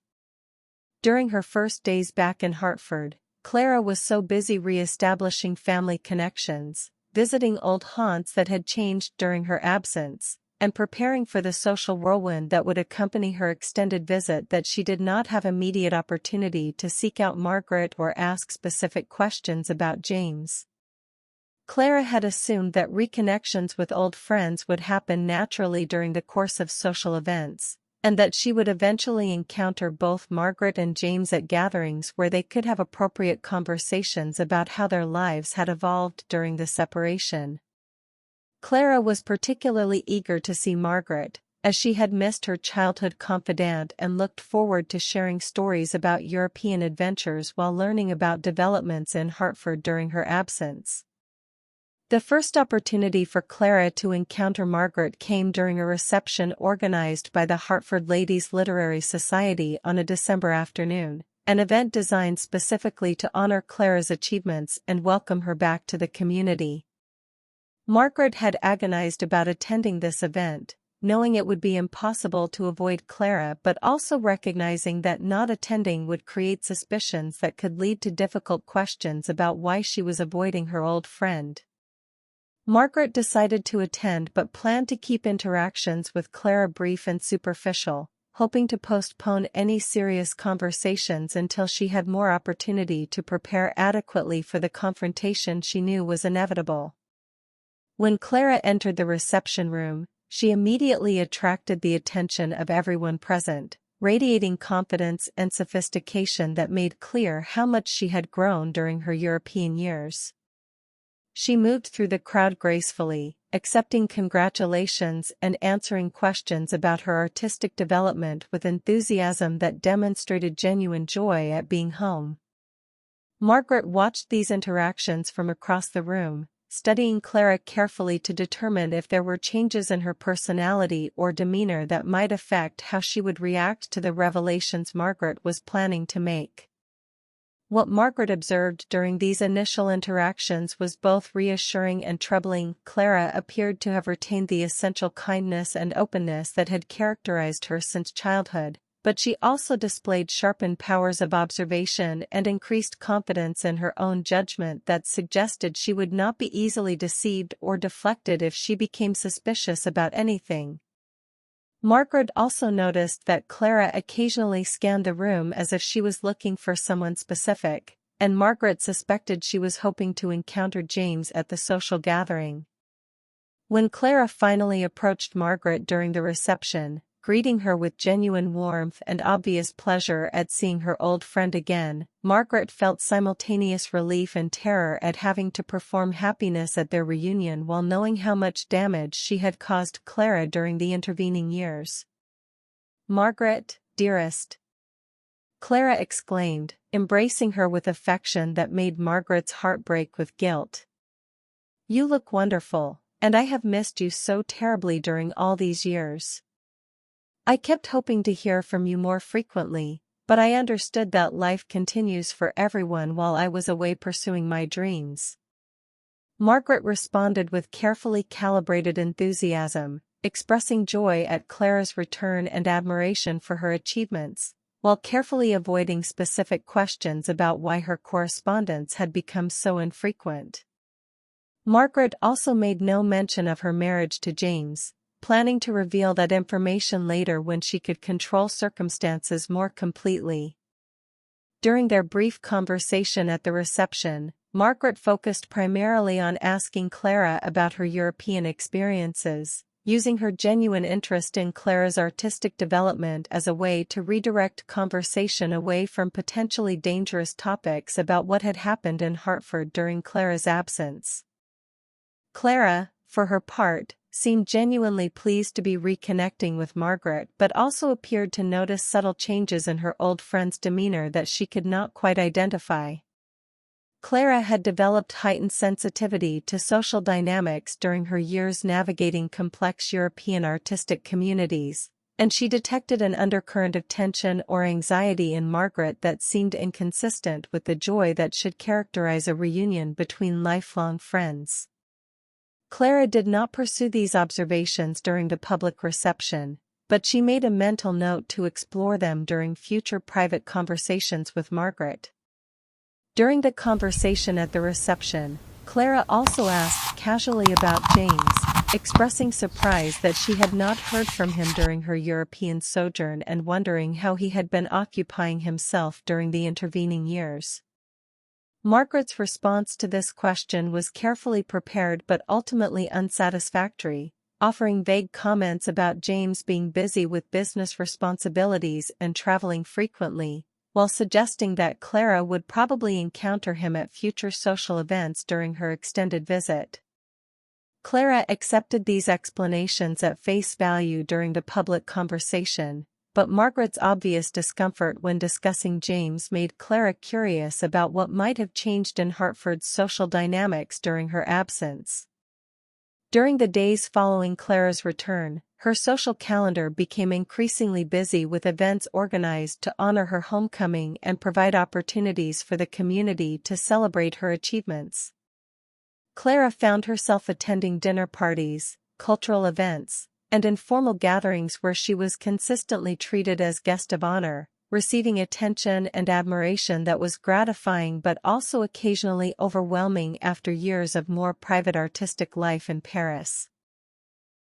During her first days back in Hartford, Clara was so busy re-establishing family connections, visiting old haunts that had changed during her absence, and preparing for the social whirlwind that would accompany her extended visit that she did not have immediate opportunity to seek out Margaret or ask specific questions about James. Clara had assumed that reconnections with old friends would happen naturally during the course of social events, and that she would eventually encounter both Margaret and James at gatherings where they could have appropriate conversations about how their lives had evolved during the separation. Clara was particularly eager to see Margaret, as she had missed her childhood confidante and looked forward to sharing stories about European adventures while learning about developments in Hartford during her absence. The first opportunity for Clara to encounter Margaret came during a reception organized by the Hartford Ladies' Literary Society on a December afternoon, an event designed specifically to honor Clara's achievements and welcome her back to the community. Margaret had agonized about attending this event, knowing it would be impossible to avoid Clara but also recognizing that not attending would create suspicions that could lead to difficult questions about why she was avoiding her old friend. Margaret decided to attend but planned to keep interactions with Clara brief and superficial, hoping to postpone any serious conversations until she had more opportunity to prepare adequately for the confrontation she knew was inevitable. When Clara entered the reception room, she immediately attracted the attention of everyone present, radiating confidence and sophistication that made clear how much she had grown during her European years. She moved through the crowd gracefully, accepting congratulations and answering questions about her artistic development with enthusiasm that demonstrated genuine joy at being home. Margaret watched these interactions from across the room, studying Clara carefully to determine if there were changes in her personality or demeanor that might affect how she would react to the revelations Margaret was planning to make. What Margaret observed during these initial interactions was both reassuring and troubling. Clara appeared to have retained the essential kindness and openness that had characterized her since childhood, but she also displayed sharpened powers of observation and increased confidence in her own judgment that suggested she would not be easily deceived or deflected if she became suspicious about anything. Margaret also noticed that Clara occasionally scanned the room as if she was looking for someone specific, and Margaret suspected she was hoping to encounter James at the social gathering. When Clara finally approached Margaret during the reception, greeting her with genuine warmth and obvious pleasure at seeing her old friend again, Margaret felt simultaneous relief and terror at having to perform happiness at their reunion while knowing how much damage she had caused Clara during the intervening years. "Margaret, dearest!" Clara exclaimed, embracing her with affection that made Margaret's heart break with guilt. "You look wonderful, and I have missed you so terribly during all these years. I kept hoping to hear from you more frequently, but I understood that life continues for everyone while I was away pursuing my dreams." Margaret responded with carefully calibrated enthusiasm, expressing joy at Clara's return and admiration for her achievements, while carefully avoiding specific questions about why her correspondence had become so infrequent. Margaret also made no mention of her marriage to James, planning to reveal that information later when she could control circumstances more completely. During their brief conversation at the reception, Margaret focused primarily on asking Clara about her European experiences, using her genuine interest in Clara's artistic development as a way to redirect conversation away from potentially dangerous topics about what had happened in Hartford during Clara's absence. Clara, for her part, seemed genuinely pleased to be reconnecting with Margaret but also appeared to notice subtle changes in her old friend's demeanor that she could not quite identify. Clara had developed heightened sensitivity to social dynamics during her years navigating complex European artistic communities, and she detected an undercurrent of tension or anxiety in Margaret that seemed inconsistent with the joy that should characterize a reunion between lifelong friends. Clara did not pursue these observations during the public reception, but she made a mental note to explore them during future private conversations with Margaret. During the conversation at the reception, Clara also asked casually about James, expressing surprise that she had not heard from him during her European sojourn and wondering how he had been occupying himself during the intervening years. Margaret's response to this question was carefully prepared but ultimately unsatisfactory, offering vague comments about James being busy with business responsibilities and traveling frequently, while suggesting that Clara would probably encounter him at future social events during her extended visit. Clara accepted these explanations at face value during the public conversation, but Margaret's obvious discomfort when discussing James made Clara curious about what might have changed in Hartford's social dynamics during her absence. During the days following Clara's return, her social calendar became increasingly busy with events organized to honor her homecoming and provide opportunities for the community to celebrate her achievements. Clara found herself attending dinner parties, cultural events, and informal gatherings where she was consistently treated as guest of honor, receiving attention and admiration that was gratifying but also occasionally overwhelming after years of more private artistic life in Paris.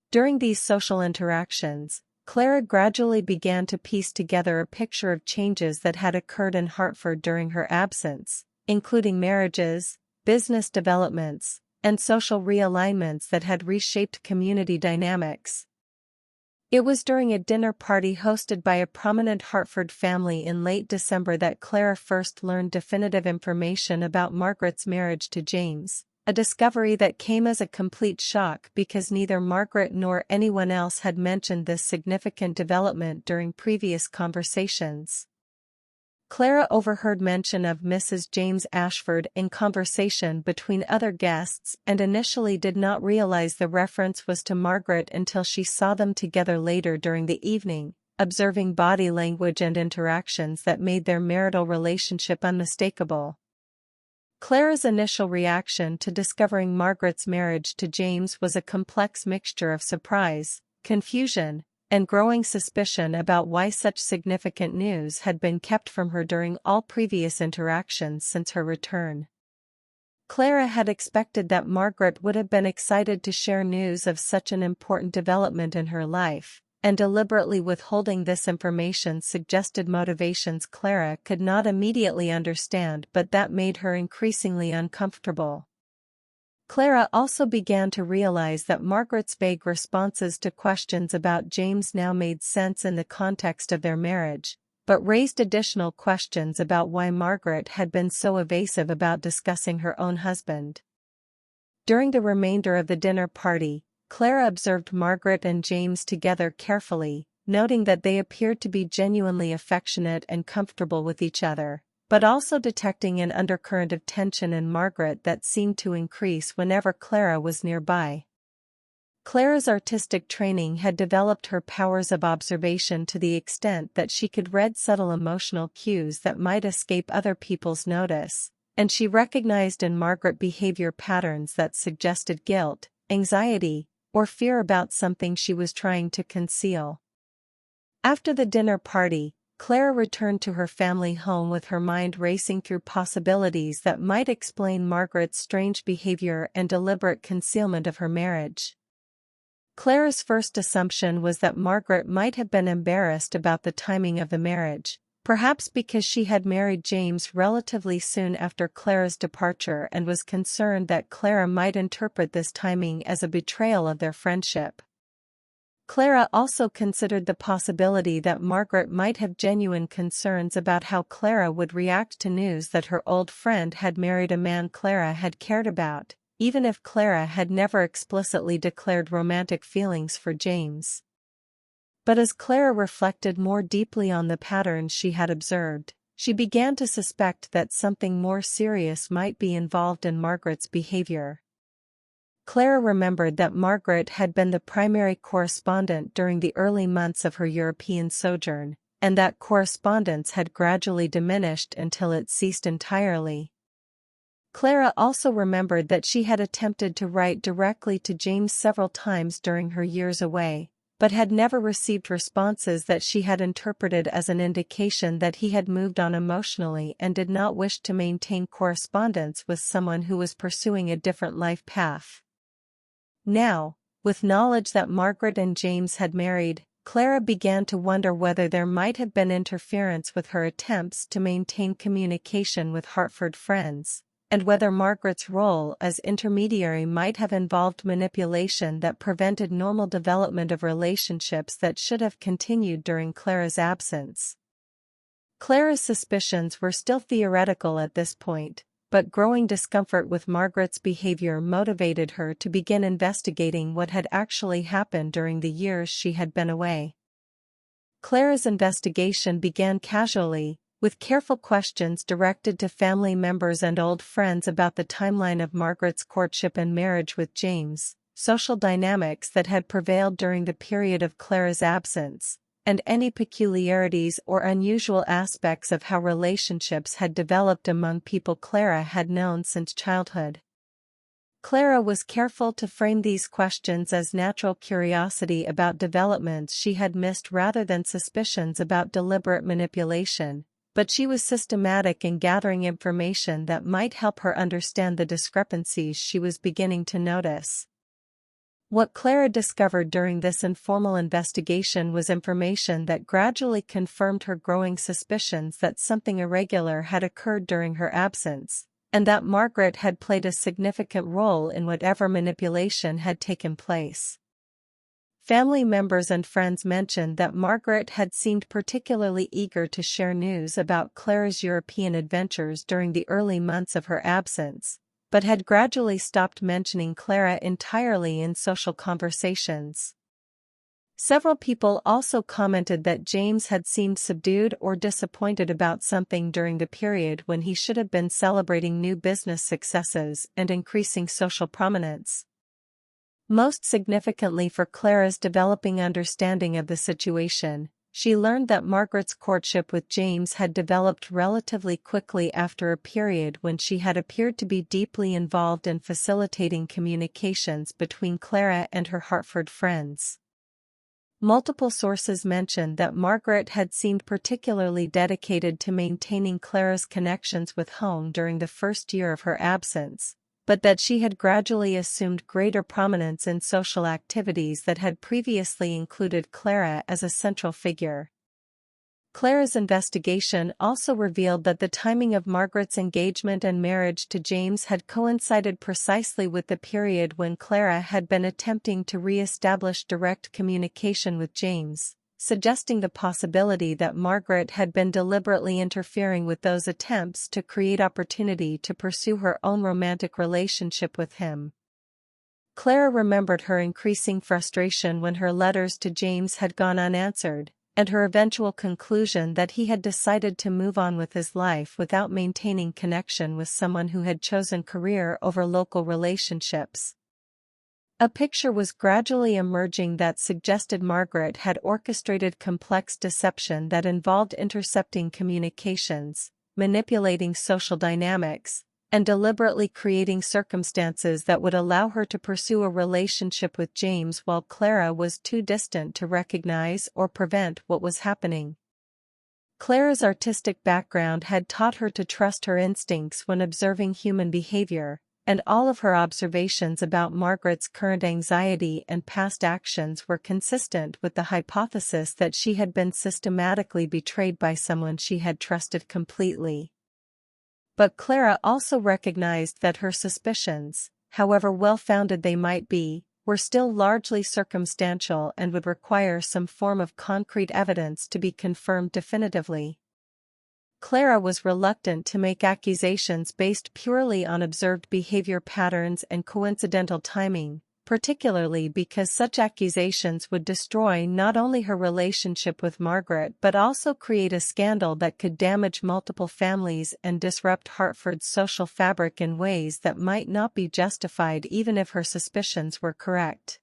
During these social interactions, Clara gradually began to piece together a picture of changes that had occurred in Hartford during her absence, including marriages, business developments, and social realignments that had reshaped community dynamics. It was during a dinner party hosted by a prominent Hartford family in late December that Clara first learned definitive information about Margaret's marriage to James, a discovery that came as a complete shock because neither Margaret nor anyone else had mentioned this significant development during previous conversations. Clara overheard mention of Mrs. James Ashford in conversation between other guests and initially did not realize the reference was to Margaret until she saw them together later during the evening, observing body language and interactions that made their marital relationship unmistakable. Clara's initial reaction to discovering Margaret's marriage to James was a complex mixture of surprise, confusion, and growing suspicion about why such significant news had been kept from her during all previous interactions since her return. Clara had expected that Margaret would have been excited to share news of such an important development in her life, and deliberately withholding this information suggested motivations Clara could not immediately understand but that made her increasingly uncomfortable. Clara also began to realize that Margaret's vague responses to questions about James now made sense in the context of their marriage, but raised additional questions about why Margaret had been so evasive about discussing her own husband. During the remainder of the dinner party, Clara observed Margaret and James together carefully, noting that they appeared to be genuinely affectionate and comfortable with each other, but also detecting an undercurrent of tension in Margaret that seemed to increase whenever Clara was nearby. Clara's artistic training had developed her powers of observation to the extent that she could read subtle emotional cues that might escape other people's notice, and she recognized in Margaret behavior patterns that suggested guilt, anxiety, or fear about something she was trying to conceal. After the dinner party, Clara returned to her family home with her mind racing through possibilities that might explain Margaret's strange behavior and deliberate concealment of her marriage. Clara's first assumption was that Margaret might have been embarrassed about the timing of the marriage, perhaps because she had married James relatively soon after Clara's departure and was concerned that Clara might interpret this timing as a betrayal of their friendship. Clara also considered the possibility that Margaret might have genuine concerns about how Clara would react to news that her old friend had married a man Clara had cared about, even if Clara had never explicitly declared romantic feelings for James. But as Clara reflected more deeply on the patterns she had observed, she began to suspect that something more serious might be involved in Margaret's behavior. Clara remembered that Margaret had been the primary correspondent during the early months of her European sojourn, and that correspondence had gradually diminished until it ceased entirely. Clara also remembered that she had attempted to write directly to James several times during her years away, but had never received responses that she had interpreted as an indication that he had moved on emotionally and did not wish to maintain correspondence with someone who was pursuing a different life path. Now, with knowledge that Margaret and James had married, Clara began to wonder whether there might have been interference with her attempts to maintain communication with Hartford friends, and whether Margaret's role as intermediary might have involved manipulation that prevented normal development of relationships that should have continued during Clara's absence. Clara's suspicions were still theoretical at this point, but growing discomfort with Margaret's behavior motivated her to begin investigating what had actually happened during the years she had been away. Clara's investigation began casually, with careful questions directed to family members and old friends about the timeline of Margaret's courtship and marriage with James, social dynamics that had prevailed during the period of Clara's absence, and any peculiarities or unusual aspects of how relationships had developed among people Clara had known since childhood. Clara was careful to frame these questions as natural curiosity about developments she had missed rather than suspicions about deliberate manipulation, but she was systematic in gathering information that might help her understand the discrepancies she was beginning to notice. What Clara discovered during this informal investigation was information that gradually confirmed her growing suspicions that something irregular had occurred during her absence, and that Margaret had played a significant role in whatever manipulation had taken place. Family members and friends mentioned that Margaret had seemed particularly eager to share news about Clara's European adventures during the early months of her absence, but had gradually stopped mentioning Clara entirely in social conversations. Several people also commented that James had seemed subdued or disappointed about something during the period when he should have been celebrating new business successes and increasing social prominence. Most significantly for Clara's developing understanding of the situation, she learned that Margaret's courtship with James had developed relatively quickly after a period when she had appeared to be deeply involved in facilitating communications between Clara and her Hartford friends. Multiple sources mentioned that Margaret had seemed particularly dedicated to maintaining Clara's connections with home during the first year of her absence, but that she had gradually assumed greater prominence in social activities that had previously included Clara as a central figure. Clara's investigation also revealed that the timing of Margaret's engagement and marriage to James had coincided precisely with the period when Clara had been attempting to re-establish direct communication with James, suggesting the possibility that Margaret had been deliberately interfering with those attempts to create opportunity to pursue her own romantic relationship with him. Clara remembered her increasing frustration when her letters to James had gone unanswered, and her eventual conclusion that he had decided to move on with his life without maintaining connection with someone who had chosen career over local relationships. A picture was gradually emerging that suggested Margaret had orchestrated complex deception that involved intercepting communications, manipulating social dynamics, and deliberately creating circumstances that would allow her to pursue a relationship with James while Clara was too distant to recognize or prevent what was happening. Clara's artistic background had taught her to trust her instincts when observing human behavior, and all of her observations about Margaret's current anxiety and past actions were consistent with the hypothesis that she had been systematically betrayed by someone she had trusted completely. But Clara also recognized that her suspicions, however well-founded they might be, were still largely circumstantial and would require some form of concrete evidence to be confirmed definitively. Clara was reluctant to make accusations based purely on observed behavior patterns and coincidental timing, particularly because such accusations would destroy not only her relationship with Margaret but also create a scandal that could damage multiple families and disrupt Hartford's social fabric in ways that might not be justified even if her suspicions were correct.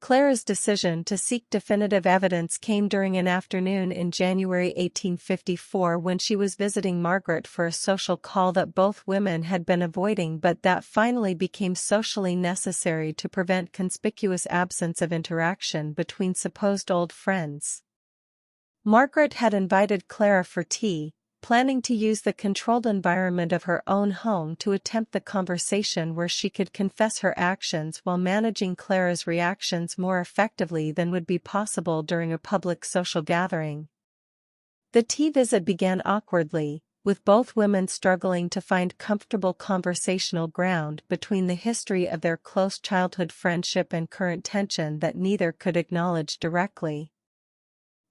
Clara's decision to seek definitive evidence came during an afternoon in January 1854 when she was visiting Margaret for a social call that both women had been avoiding but that finally became socially necessary to prevent conspicuous absence of interaction between supposed old friends. Margaret had invited Clara for tea, planning to use the controlled environment of her own home to attempt the conversation where she could confess her actions while managing Clara's reactions more effectively than would be possible during a public social gathering. The tea visit began awkwardly, with both women struggling to find comfortable conversational ground between the history of their close childhood friendship and current tension that neither could acknowledge directly.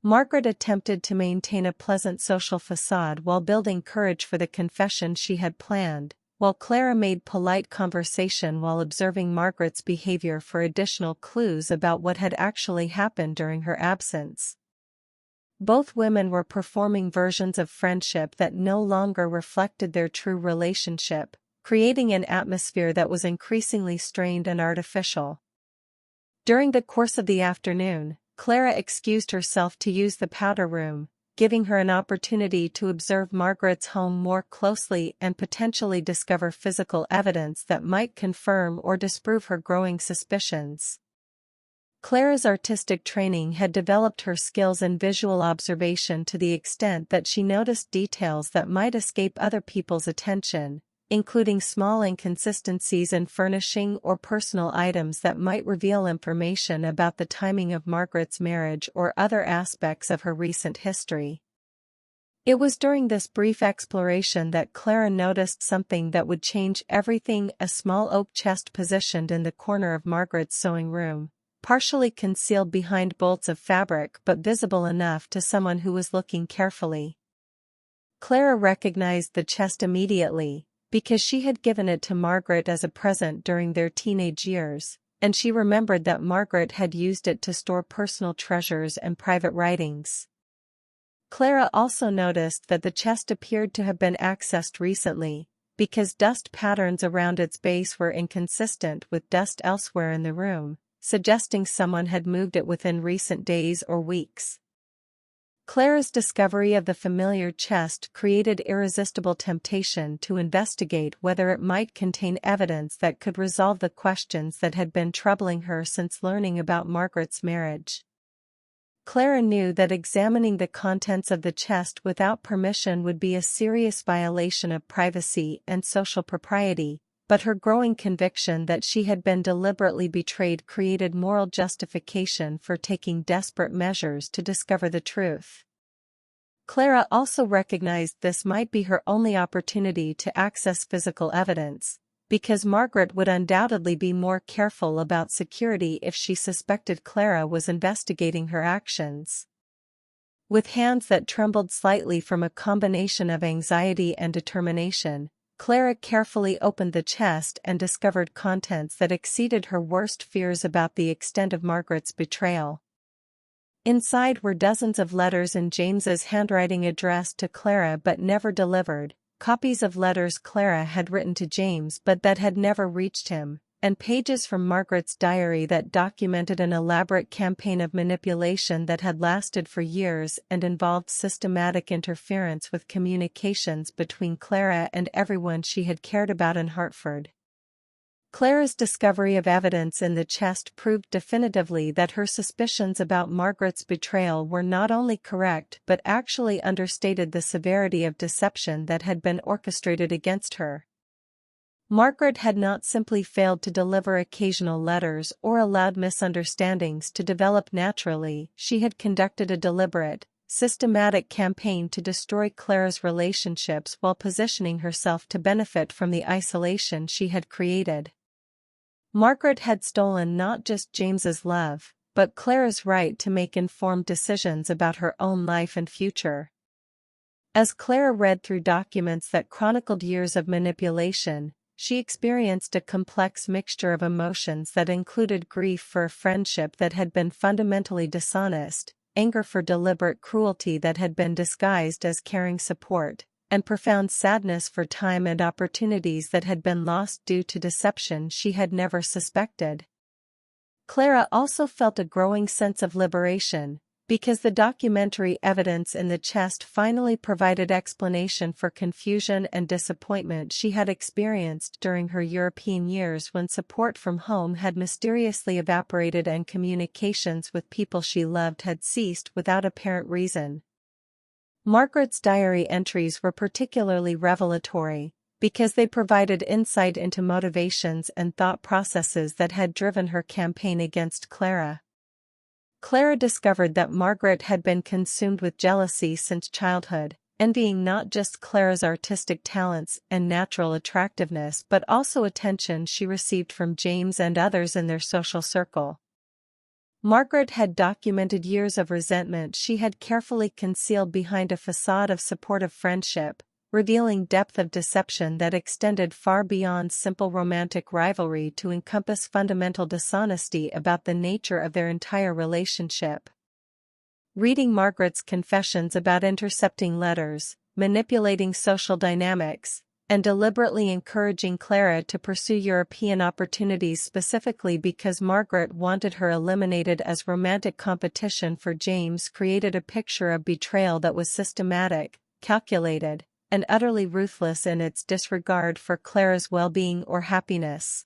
Margaret attempted to maintain a pleasant social facade while building courage for the confession she had planned, while Clara made polite conversation while observing Margaret's behavior for additional clues about what had actually happened during her absence. Both women were performing versions of friendship that no longer reflected their true relationship, creating an atmosphere that was increasingly strained and artificial. During the course of the afternoon, Clara excused herself to use the powder room, giving her an opportunity to observe Margaret's home more closely and potentially discover physical evidence that might confirm or disprove her growing suspicions. Clara's artistic training had developed her skills in visual observation to the extent that she noticed details that might escape other people's attention, including small inconsistencies in furnishing or personal items that might reveal information about the timing of Margaret's marriage or other aspects of her recent history. It was during this brief exploration that Clara noticed something that would change everything: a small oak chest positioned in the corner of Margaret's sewing room, partially concealed behind bolts of fabric but visible enough to someone who was looking carefully. Clara recognized the chest immediately, because she had given it to Margaret as a present during their teenage years, and she remembered that Margaret had used it to store personal treasures and private writings. Clara also noticed that the chest appeared to have been accessed recently, because dust patterns around its base were inconsistent with dust elsewhere in the room, suggesting someone had moved it within recent days or weeks. Clara's discovery of the familiar chest created irresistible temptation to investigate whether it might contain evidence that could resolve the questions that had been troubling her since learning about Margaret's marriage. Clara knew that examining the contents of the chest without permission would be a serious violation of privacy and social propriety, but her growing conviction that she had been deliberately betrayed created moral justification for taking desperate measures to discover the truth. Clara also recognized this might be her only opportunity to access physical evidence, because Margaret would undoubtedly be more careful about security if she suspected Clara was investigating her actions. With hands that trembled slightly from a combination of anxiety and determination, Clara carefully opened the chest and discovered contents that exceeded her worst fears about the extent of Margaret's betrayal. Inside were dozens of letters in James's handwriting addressed to Clara but never delivered, copies of letters Clara had written to James but that had never reached him, and pages from Margaret's diary that documented an elaborate campaign of manipulation that had lasted for years and involved systematic interference with communications between Clara and everyone she had cared about in Hartford. Clara's discovery of evidence in the chest proved definitively that her suspicions about Margaret's betrayal were not only correct but actually understated the severity of deception that had been orchestrated against her. Margaret had not simply failed to deliver occasional letters or allowed misunderstandings to develop naturally; she had conducted a deliberate, systematic campaign to destroy Clara's relationships while positioning herself to benefit from the isolation she had created. Margaret had stolen not just James's love, but Clara's right to make informed decisions about her own life and future. As Clara read through documents that chronicled years of manipulation, she experienced a complex mixture of emotions that included grief for a friendship that had been fundamentally dishonest, anger for deliberate cruelty that had been disguised as caring support, and profound sadness for time and opportunities that had been lost due to deception she had never suspected. Clara also felt a growing sense of liberation, because the documentary evidence in the chest finally provided explanation for confusion and disappointment she had experienced during her European years when support from home had mysteriously evaporated and communications with people she loved had ceased without apparent reason. Margaret's diary entries were particularly revelatory, because they provided insight into motivations and thought processes that had driven her campaign against Clara. Clara discovered that Margaret had been consumed with jealousy since childhood, envying not just Clara's artistic talents and natural attractiveness but also attention she received from James and others in their social circle. Margaret had documented years of resentment she had carefully concealed behind a facade of supportive friendship, revealing depth of deception that extended far beyond simple romantic rivalry to encompass fundamental dishonesty about the nature of their entire relationship. Reading Margaret's confessions about intercepting letters, manipulating social dynamics, and deliberately encouraging Clara to pursue European opportunities specifically because Margaret wanted her eliminated as romantic competition for James created a picture of betrayal that was systematic, calculated, and utterly ruthless in its disregard for Clara's well-being or happiness.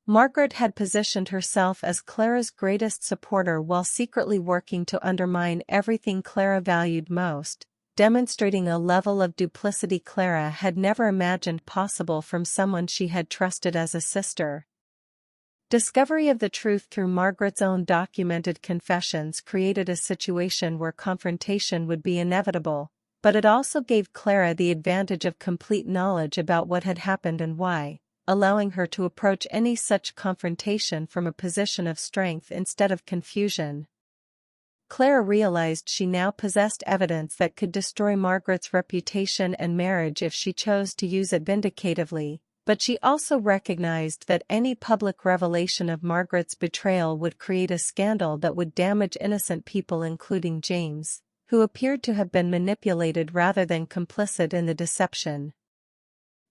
Margaret had positioned herself as Clara's greatest supporter while secretly working to undermine everything Clara valued most, demonstrating a level of duplicity Clara had never imagined possible from someone she had trusted as a sister. Discovery of the truth through Margaret's own documented confessions created a situation where confrontation would be inevitable, But it also gave Clara the advantage of complete knowledge about what had happened and why, allowing her to approach any such confrontation from a position of strength instead of confusion. Clara realized she now possessed evidence that could destroy Margaret's reputation and marriage if she chose to use it vindicatively, but she also recognized that any public revelation of Margaret's betrayal would create a scandal that would damage innocent people, including James, who appeared to have been manipulated rather than complicit in the deception.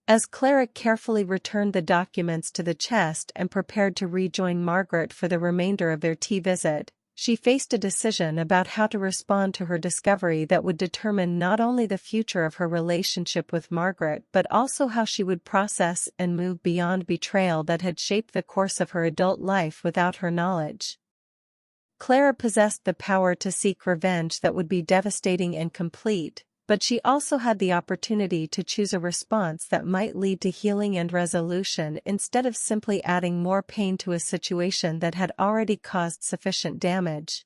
As Clara carefully returned the documents to the chest and prepared to rejoin Margaret for the remainder of their tea visit, she faced a decision about how to respond to her discovery that would determine not only the future of her relationship with Margaret but also how she would process and move beyond betrayal that had shaped the course of her adult life without her knowledge. Clara possessed the power to seek revenge that would be devastating and complete, but she also had the opportunity to choose a response that might lead to healing and resolution instead of simply adding more pain to a situation that had already caused sufficient damage.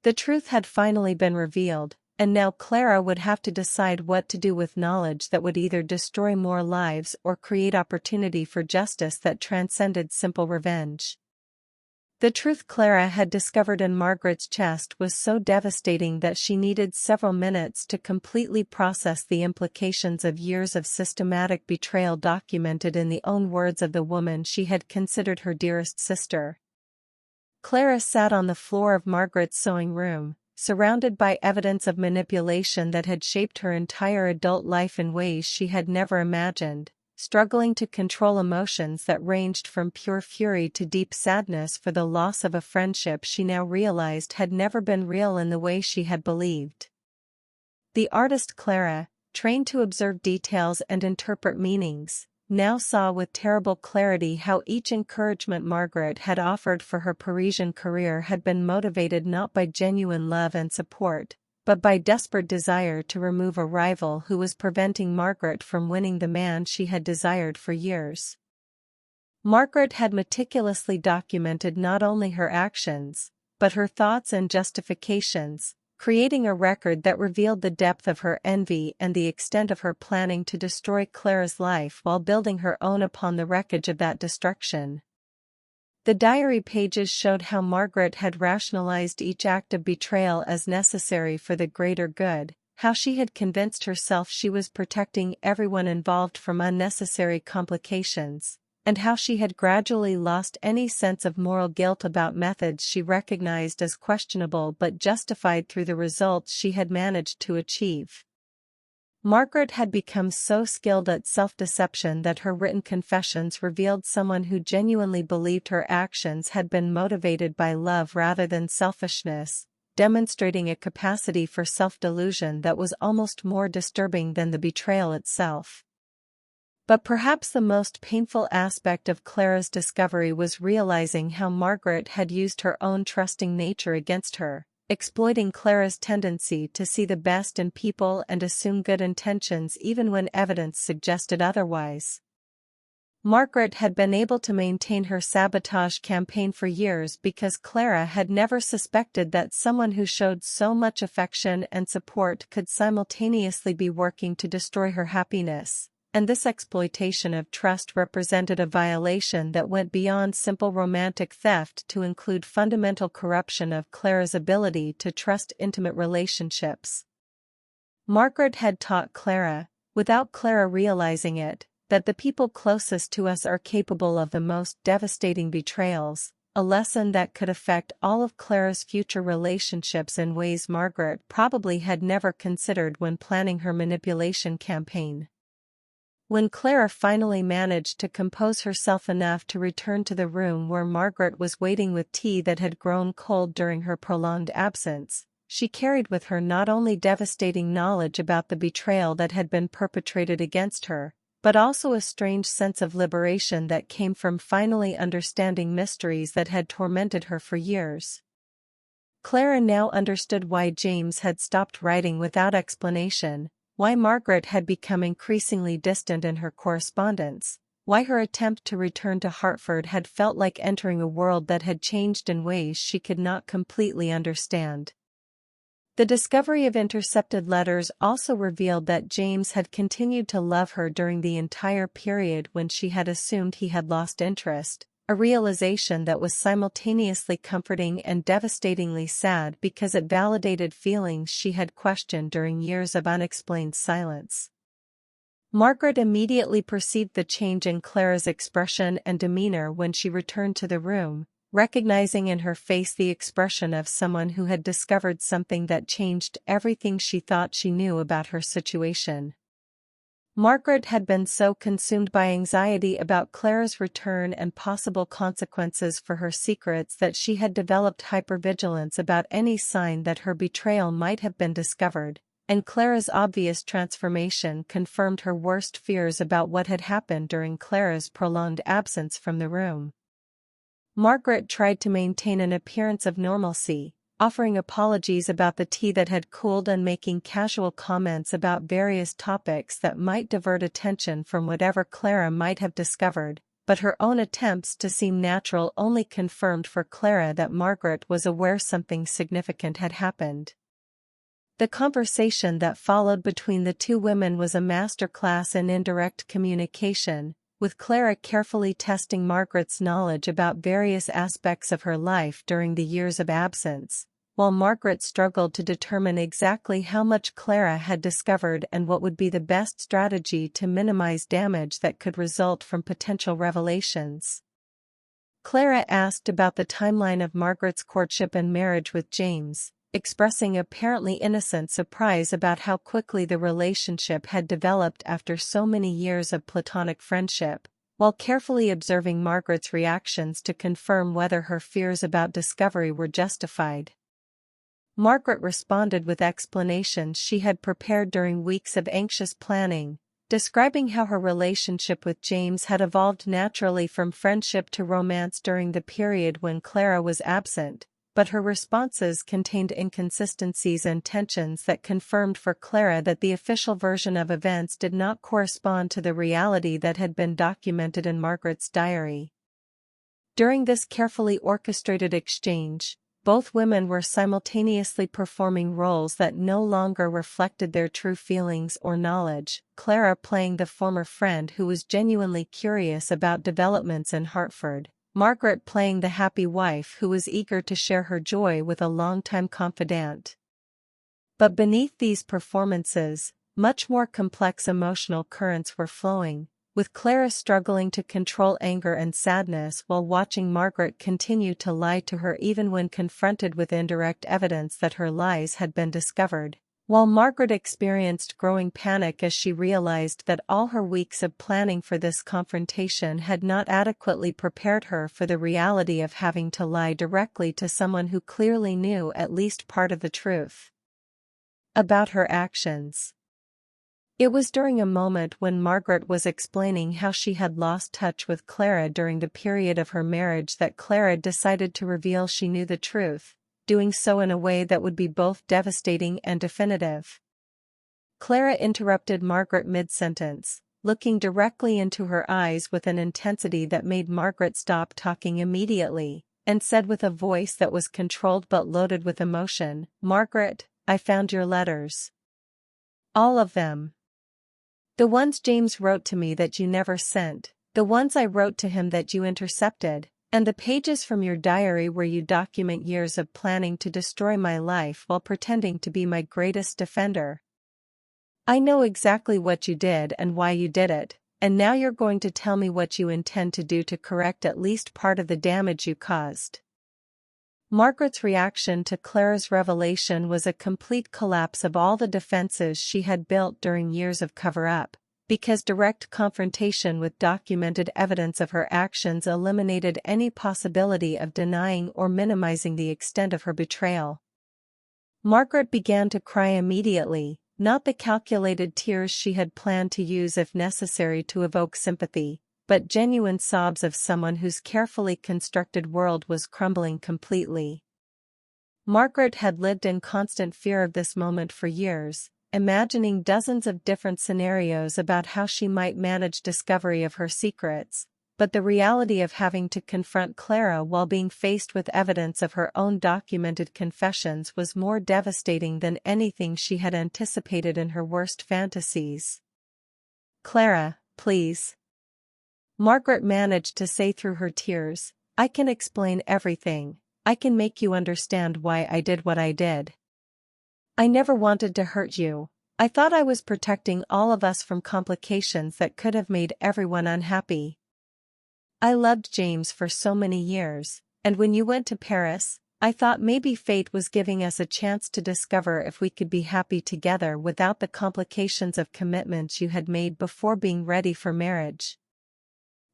The truth had finally been revealed, and now Clara would have to decide what to do with knowledge that would either destroy more lives or create opportunity for justice that transcended simple revenge. The truth Clara had discovered in Margaret's chest was so devastating that she needed several minutes to completely process the implications of years of systematic betrayal documented in the own words of the woman she had considered her dearest sister. Clara sat on the floor of Margaret's sewing room, surrounded by evidence of manipulation that had shaped her entire adult life in ways she had never imagined, struggling to control emotions that ranged from pure fury to deep sadness for the loss of a friendship she now realized had never been real in the way she had believed. The artist Clara, trained to observe details and interpret meanings, now saw with terrible clarity how each encouragement Margaret had offered for her Parisian career had been motivated not by genuine love and support, but by desperate desire to remove a rival who was preventing Margaret from winning the man she had desired for years. Margaret had meticulously documented not only her actions, but her thoughts and justifications, creating a record that revealed the depth of her envy and the extent of her planning to destroy Clara's life while building her own upon the wreckage of that destruction. The diary pages showed how Margaret had rationalized each act of betrayal as necessary for the greater good, how she had convinced herself she was protecting everyone involved from unnecessary complications, and how she had gradually lost any sense of moral guilt about methods she recognized as questionable but justified through the results she had managed to achieve. Margaret had become so skilled at self-deception that her written confessions revealed someone who genuinely believed her actions had been motivated by love rather than selfishness, demonstrating a capacity for self-delusion that was almost more disturbing than the betrayal itself. But perhaps the most painful aspect of Clara's discovery was realizing how Margaret had used her own trusting nature against her, exploiting Clara's tendency to see the best in people and assume good intentions even when evidence suggested otherwise. Margaret had been able to maintain her sabotage campaign for years because Clara had never suspected that someone who showed so much affection and support could simultaneously be working to destroy her happiness. And this exploitation of trust represented a violation that went beyond simple romantic theft to include fundamental corruption of Clara's ability to trust intimate relationships. Margaret had taught Clara, without Clara realizing it, that the people closest to us are capable of the most devastating betrayals, a lesson that could affect all of Clara's future relationships in ways Margaret probably had never considered when planning her manipulation campaign. When Clara finally managed to compose herself enough to return to the room where Margaret was waiting with tea that had grown cold during her prolonged absence, she carried with her not only devastating knowledge about the betrayal that had been perpetrated against her, but also a strange sense of liberation that came from finally understanding mysteries that had tormented her for years. Clara now understood why James had stopped writing without explanation, why Margaret had become increasingly distant in her correspondence, why her attempt to return to Hartford had felt like entering a world that had changed in ways she could not completely understand. The discovery of intercepted letters also revealed that James had continued to love her during the entire period when she had assumed he had lost interest, a realization that was simultaneously comforting and devastatingly sad because it validated feelings she had questioned during years of unexplained silence. Margaret immediately perceived the change in Clara's expression and demeanor when she returned to the room, recognizing in her face the expression of someone who had discovered something that changed everything she thought she knew about her situation. Margaret had been so consumed by anxiety about Clara's return and possible consequences for her secrets that she had developed hypervigilance about any sign that her betrayal might have been discovered, and Clara's obvious transformation confirmed her worst fears about what had happened during Clara's prolonged absence from the room. Margaret tried to maintain an appearance of normalcy, offering apologies about the tea that had cooled and making casual comments about various topics that might divert attention from whatever Clara might have discovered, but her own attempts to seem natural only confirmed for Clara that Margaret was aware something significant had happened. The conversation that followed between the two women was a masterclass in indirect communication, with Clara carefully testing Margaret's knowledge about various aspects of her life during the years of absence, while Margaret struggled to determine exactly how much Clara had discovered and what would be the best strategy to minimize damage that could result from potential revelations. Clara asked about the timeline of Margaret's courtship and marriage with James, expressing apparently innocent surprise about how quickly the relationship had developed after so many years of platonic friendship, while carefully observing Margaret's reactions to confirm whether her fears about discovery were justified. Margaret responded with explanations she had prepared during weeks of anxious planning, describing how her relationship with James had evolved naturally from friendship to romance during the period when Clara was absent, but her responses contained inconsistencies and tensions that confirmed for Clara that the official version of events did not correspond to the reality that had been documented in Margaret's diary. During this carefully orchestrated exchange, both women were simultaneously performing roles that no longer reflected their true feelings or knowledge, Clara playing the former friend who was genuinely curious about developments in Hartford, Margaret playing the happy wife who was eager to share her joy with a longtime confidante. But beneath these performances, much more complex emotional currents were flowing, with Clara struggling to control anger and sadness while watching Margaret continue to lie to her even when confronted with indirect evidence that her lies had been discovered, while Margaret experienced growing panic as she realized that all her weeks of planning for this confrontation had not adequately prepared her for the reality of having to lie directly to someone who clearly knew at least part of the truth about her actions. It was during a moment when Margaret was explaining how she had lost touch with Clara during the period of her marriage that Clara decided to reveal she knew the truth, doing so in a way that would be both devastating and definitive. Clara interrupted Margaret mid-sentence, looking directly into her eyes with an intensity that made Margaret stop talking immediately, and said with a voice that was controlled but loaded with emotion, "Margaret, I found your letters. All of them. The ones James wrote to me that you never sent, the ones I wrote to him that you intercepted, and the pages from your diary where you document years of planning to destroy my life while pretending to be my greatest defender. I know exactly what you did and why you did it, and now you're going to tell me what you intend to do to correct at least part of the damage you caused." Margaret's reaction to Clara's revelation was a complete collapse of all the defenses she had built during years of cover-up, because direct confrontation with documented evidence of her actions eliminated any possibility of denying or minimizing the extent of her betrayal. Margaret began to cry immediately, not the calculated tears she had planned to use if necessary to evoke sympathy, but genuine sobs of someone whose carefully constructed world was crumbling completely. Margaret had lived in constant fear of this moment for years, imagining dozens of different scenarios about how she might manage discovery of her secrets, but the reality of having to confront Clara while being faced with evidence of her own documented confessions was more devastating than anything she had anticipated in her worst fantasies. "Clara, please." Margaret managed to say through her tears, "I can explain everything. I can make you understand why I did what I did. I never wanted to hurt you. I thought I was protecting all of us from complications that could have made everyone unhappy. I loved James for so many years, and when you went to Paris, I thought maybe fate was giving us a chance to discover if we could be happy together without the complications of commitments you had made before being ready for marriage."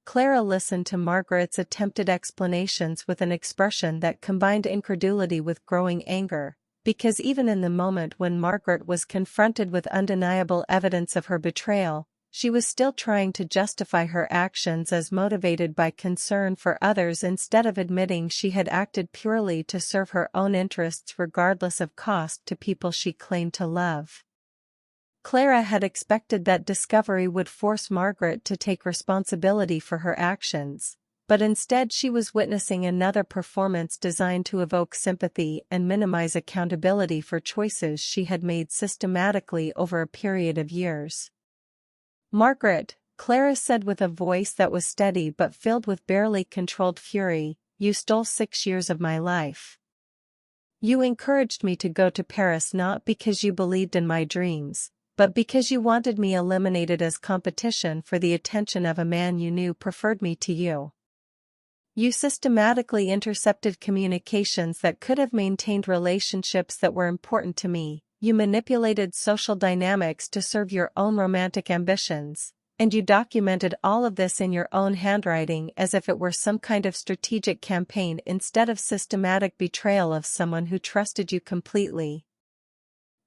Clara listened to Margaret's attempted explanations with an expression that combined incredulity with growing anger, because even in the moment when Margaret was confronted with undeniable evidence of her betrayal, she was still trying to justify her actions as motivated by concern for others instead of admitting she had acted purely to serve her own interests regardless of cost to people she claimed to love. Clara had expected that discovery would force Margaret to take responsibility for her actions, but instead she was witnessing another performance designed to evoke sympathy and minimize accountability for choices she had made systematically over a period of years. "Margaret," Clara said with a voice that was steady but filled with barely controlled fury, "you stole 6 years of my life. You encouraged me to go to Paris not because you believed in my dreams, but because you wanted me eliminated as competition for the attention of a man you knew preferred me to you. You systematically intercepted communications that could have maintained relationships that were important to me. You manipulated social dynamics to serve your own romantic ambitions, and you documented all of this in your own handwriting as if it were some kind of strategic campaign instead of systematic betrayal of someone who trusted you completely."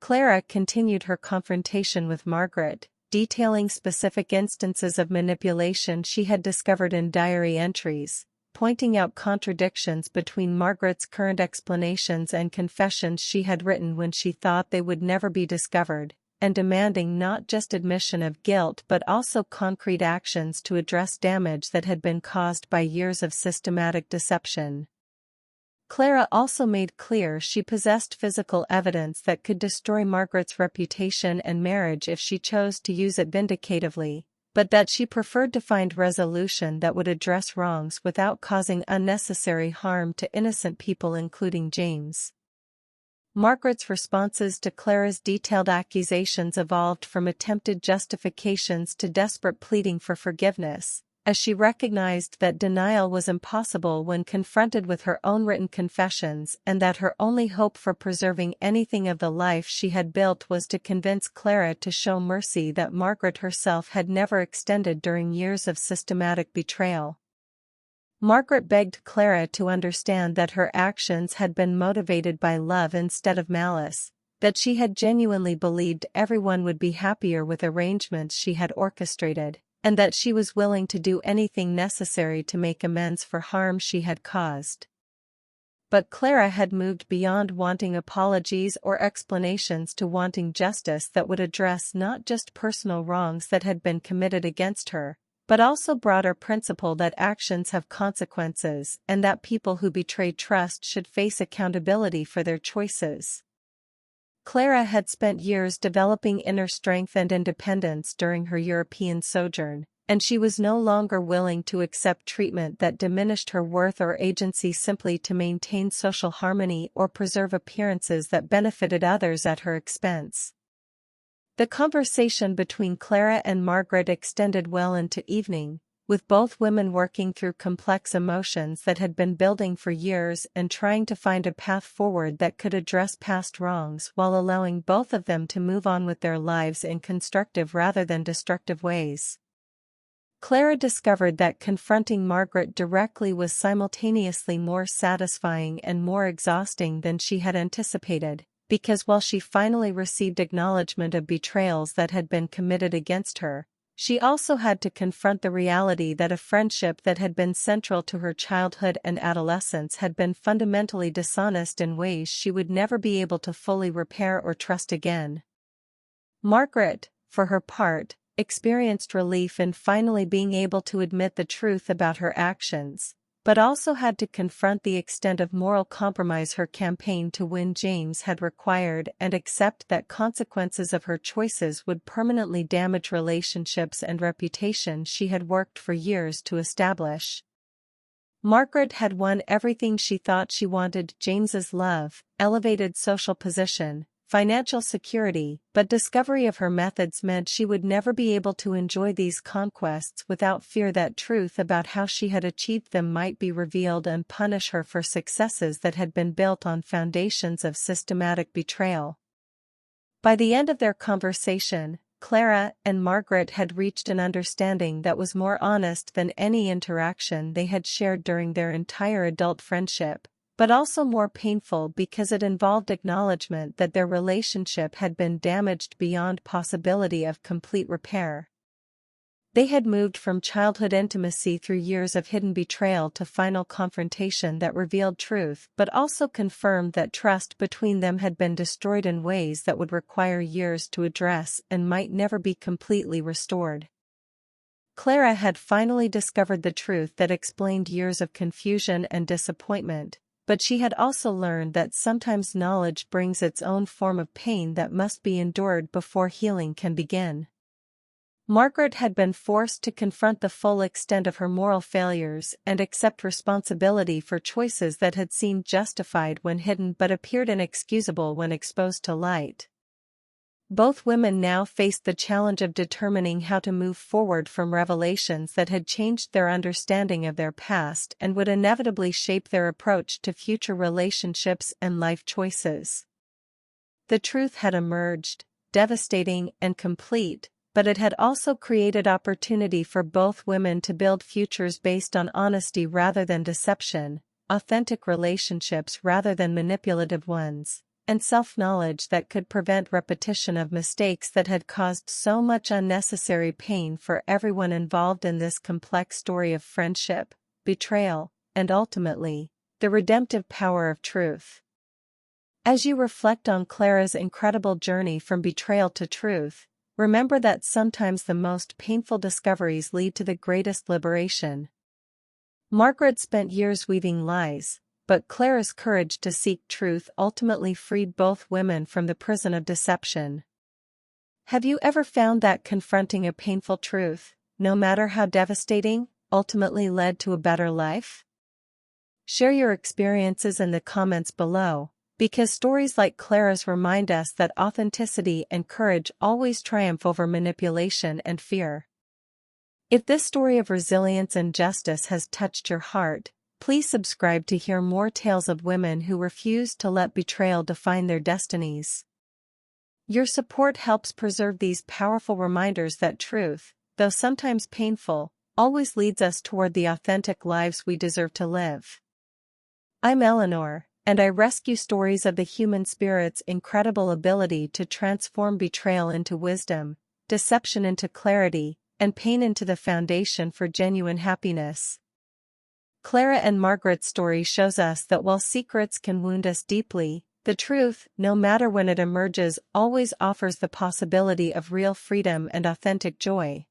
Clara continued her confrontation with Margaret, detailing specific instances of manipulation she had discovered in diary entries, pointing out contradictions between Margaret's current explanations and confessions she had written when she thought they would never be discovered, and demanding not just admission of guilt but also concrete actions to address damage that had been caused by years of systematic deception. Clara also made clear she possessed physical evidence that could destroy Margaret's reputation and marriage if she chose to use it vindicatively, but that she preferred to find resolution that would address wrongs without causing unnecessary harm to innocent people including James. Margaret's responses to Clara's detailed accusations evolved from attempted justifications to desperate pleading for forgiveness, as she recognized that denial was impossible when confronted with her own written confessions and that her only hope for preserving anything of the life she had built was to convince Clara to show mercy that Margaret herself had never extended during years of systematic betrayal. Margaret begged Clara to understand that her actions had been motivated by love instead of malice, that she had genuinely believed everyone would be happier with arrangements she had orchestrated, and that she was willing to do anything necessary to make amends for harm she had caused. But Clara had moved beyond wanting apologies or explanations to wanting justice that would address not just personal wrongs that had been committed against her, but also broader principle that actions have consequences and that people who betray trust should face accountability for their choices. Clara had spent years developing inner strength and independence during her European sojourn, and she was no longer willing to accept treatment that diminished her worth or agency simply to maintain social harmony or preserve appearances that benefited others at her expense. The conversation between Clara and Margaret extended well into evening, with both women working through complex emotions that had been building for years and trying to find a path forward that could address past wrongs while allowing both of them to move on with their lives in constructive rather than destructive ways. Clara discovered that confronting Margaret directly was simultaneously more satisfying and more exhausting than she had anticipated, because while she finally received acknowledgement of betrayals that had been committed against her, she also had to confront the reality that a friendship that had been central to her childhood and adolescence had been fundamentally dishonest in ways she would never be able to fully repair or trust again. Margaret, for her part, experienced relief in finally being able to admit the truth about her actions, but also had to confront the extent of moral compromise her campaign to win James had required and accept that consequences of her choices would permanently damage relationships and reputation she had worked for years to establish. Margaret had won everything she thought she wanted: James's love, elevated social position, financial security, but discovery of her methods meant she would never be able to enjoy these conquests without fear that truth about how she had achieved them might be revealed and punish her for successes that had been built on foundations of systematic betrayal. By the end of their conversation, Clara and Margaret had reached an understanding that was more honest than any interaction they had shared during their entire adult friendship, but also more painful because it involved acknowledgement that their relationship had been damaged beyond possibility of complete repair. They had moved from childhood intimacy through years of hidden betrayal to final confrontation that revealed truth but also confirmed that trust between them had been destroyed in ways that would require years to address and might never be completely restored. Clara had finally discovered the truth that explained years of confusion and disappointment, but she had also learned that sometimes knowledge brings its own form of pain that must be endured before healing can begin. Margaret had been forced to confront the full extent of her moral failures and accept responsibility for choices that had seemed justified when hidden but appeared inexcusable when exposed to light. Both women now faced the challenge of determining how to move forward from revelations that had changed their understanding of their past and would inevitably shape their approach to future relationships and life choices. The truth had emerged, devastating and complete, but it had also created opportunity for both women to build futures based on honesty rather than deception, authentic relationships rather than manipulative ones, and self-knowledge that could prevent repetition of mistakes that had caused so much unnecessary pain for everyone involved in this complex story of friendship, betrayal, and ultimately, the redemptive power of truth. As you reflect on Clara's incredible journey from betrayal to truth, remember that sometimes the most painful discoveries lead to the greatest liberation. Margaret spent years weaving lies, but Clara's courage to seek truth ultimately freed both women from the prison of deception. Have you ever found that confronting a painful truth, no matter how devastating, ultimately led to a better life? Share your experiences in the comments below, because stories like Clara's remind us that authenticity and courage always triumph over manipulation and fear. If this story of resilience and justice has touched your heart, please subscribe to hear more tales of women who refused to let betrayal define their destinies. Your support helps preserve these powerful reminders that truth, though sometimes painful, always leads us toward the authentic lives we deserve to live. I'm Eleanor, and I rescue stories of the human spirit's incredible ability to transform betrayal into wisdom, deception into clarity, and pain into the foundation for genuine happiness. Clara and Margaret's story shows us that while secrets can wound us deeply, the truth, no matter when it emerges, always offers the possibility of real freedom and authentic joy.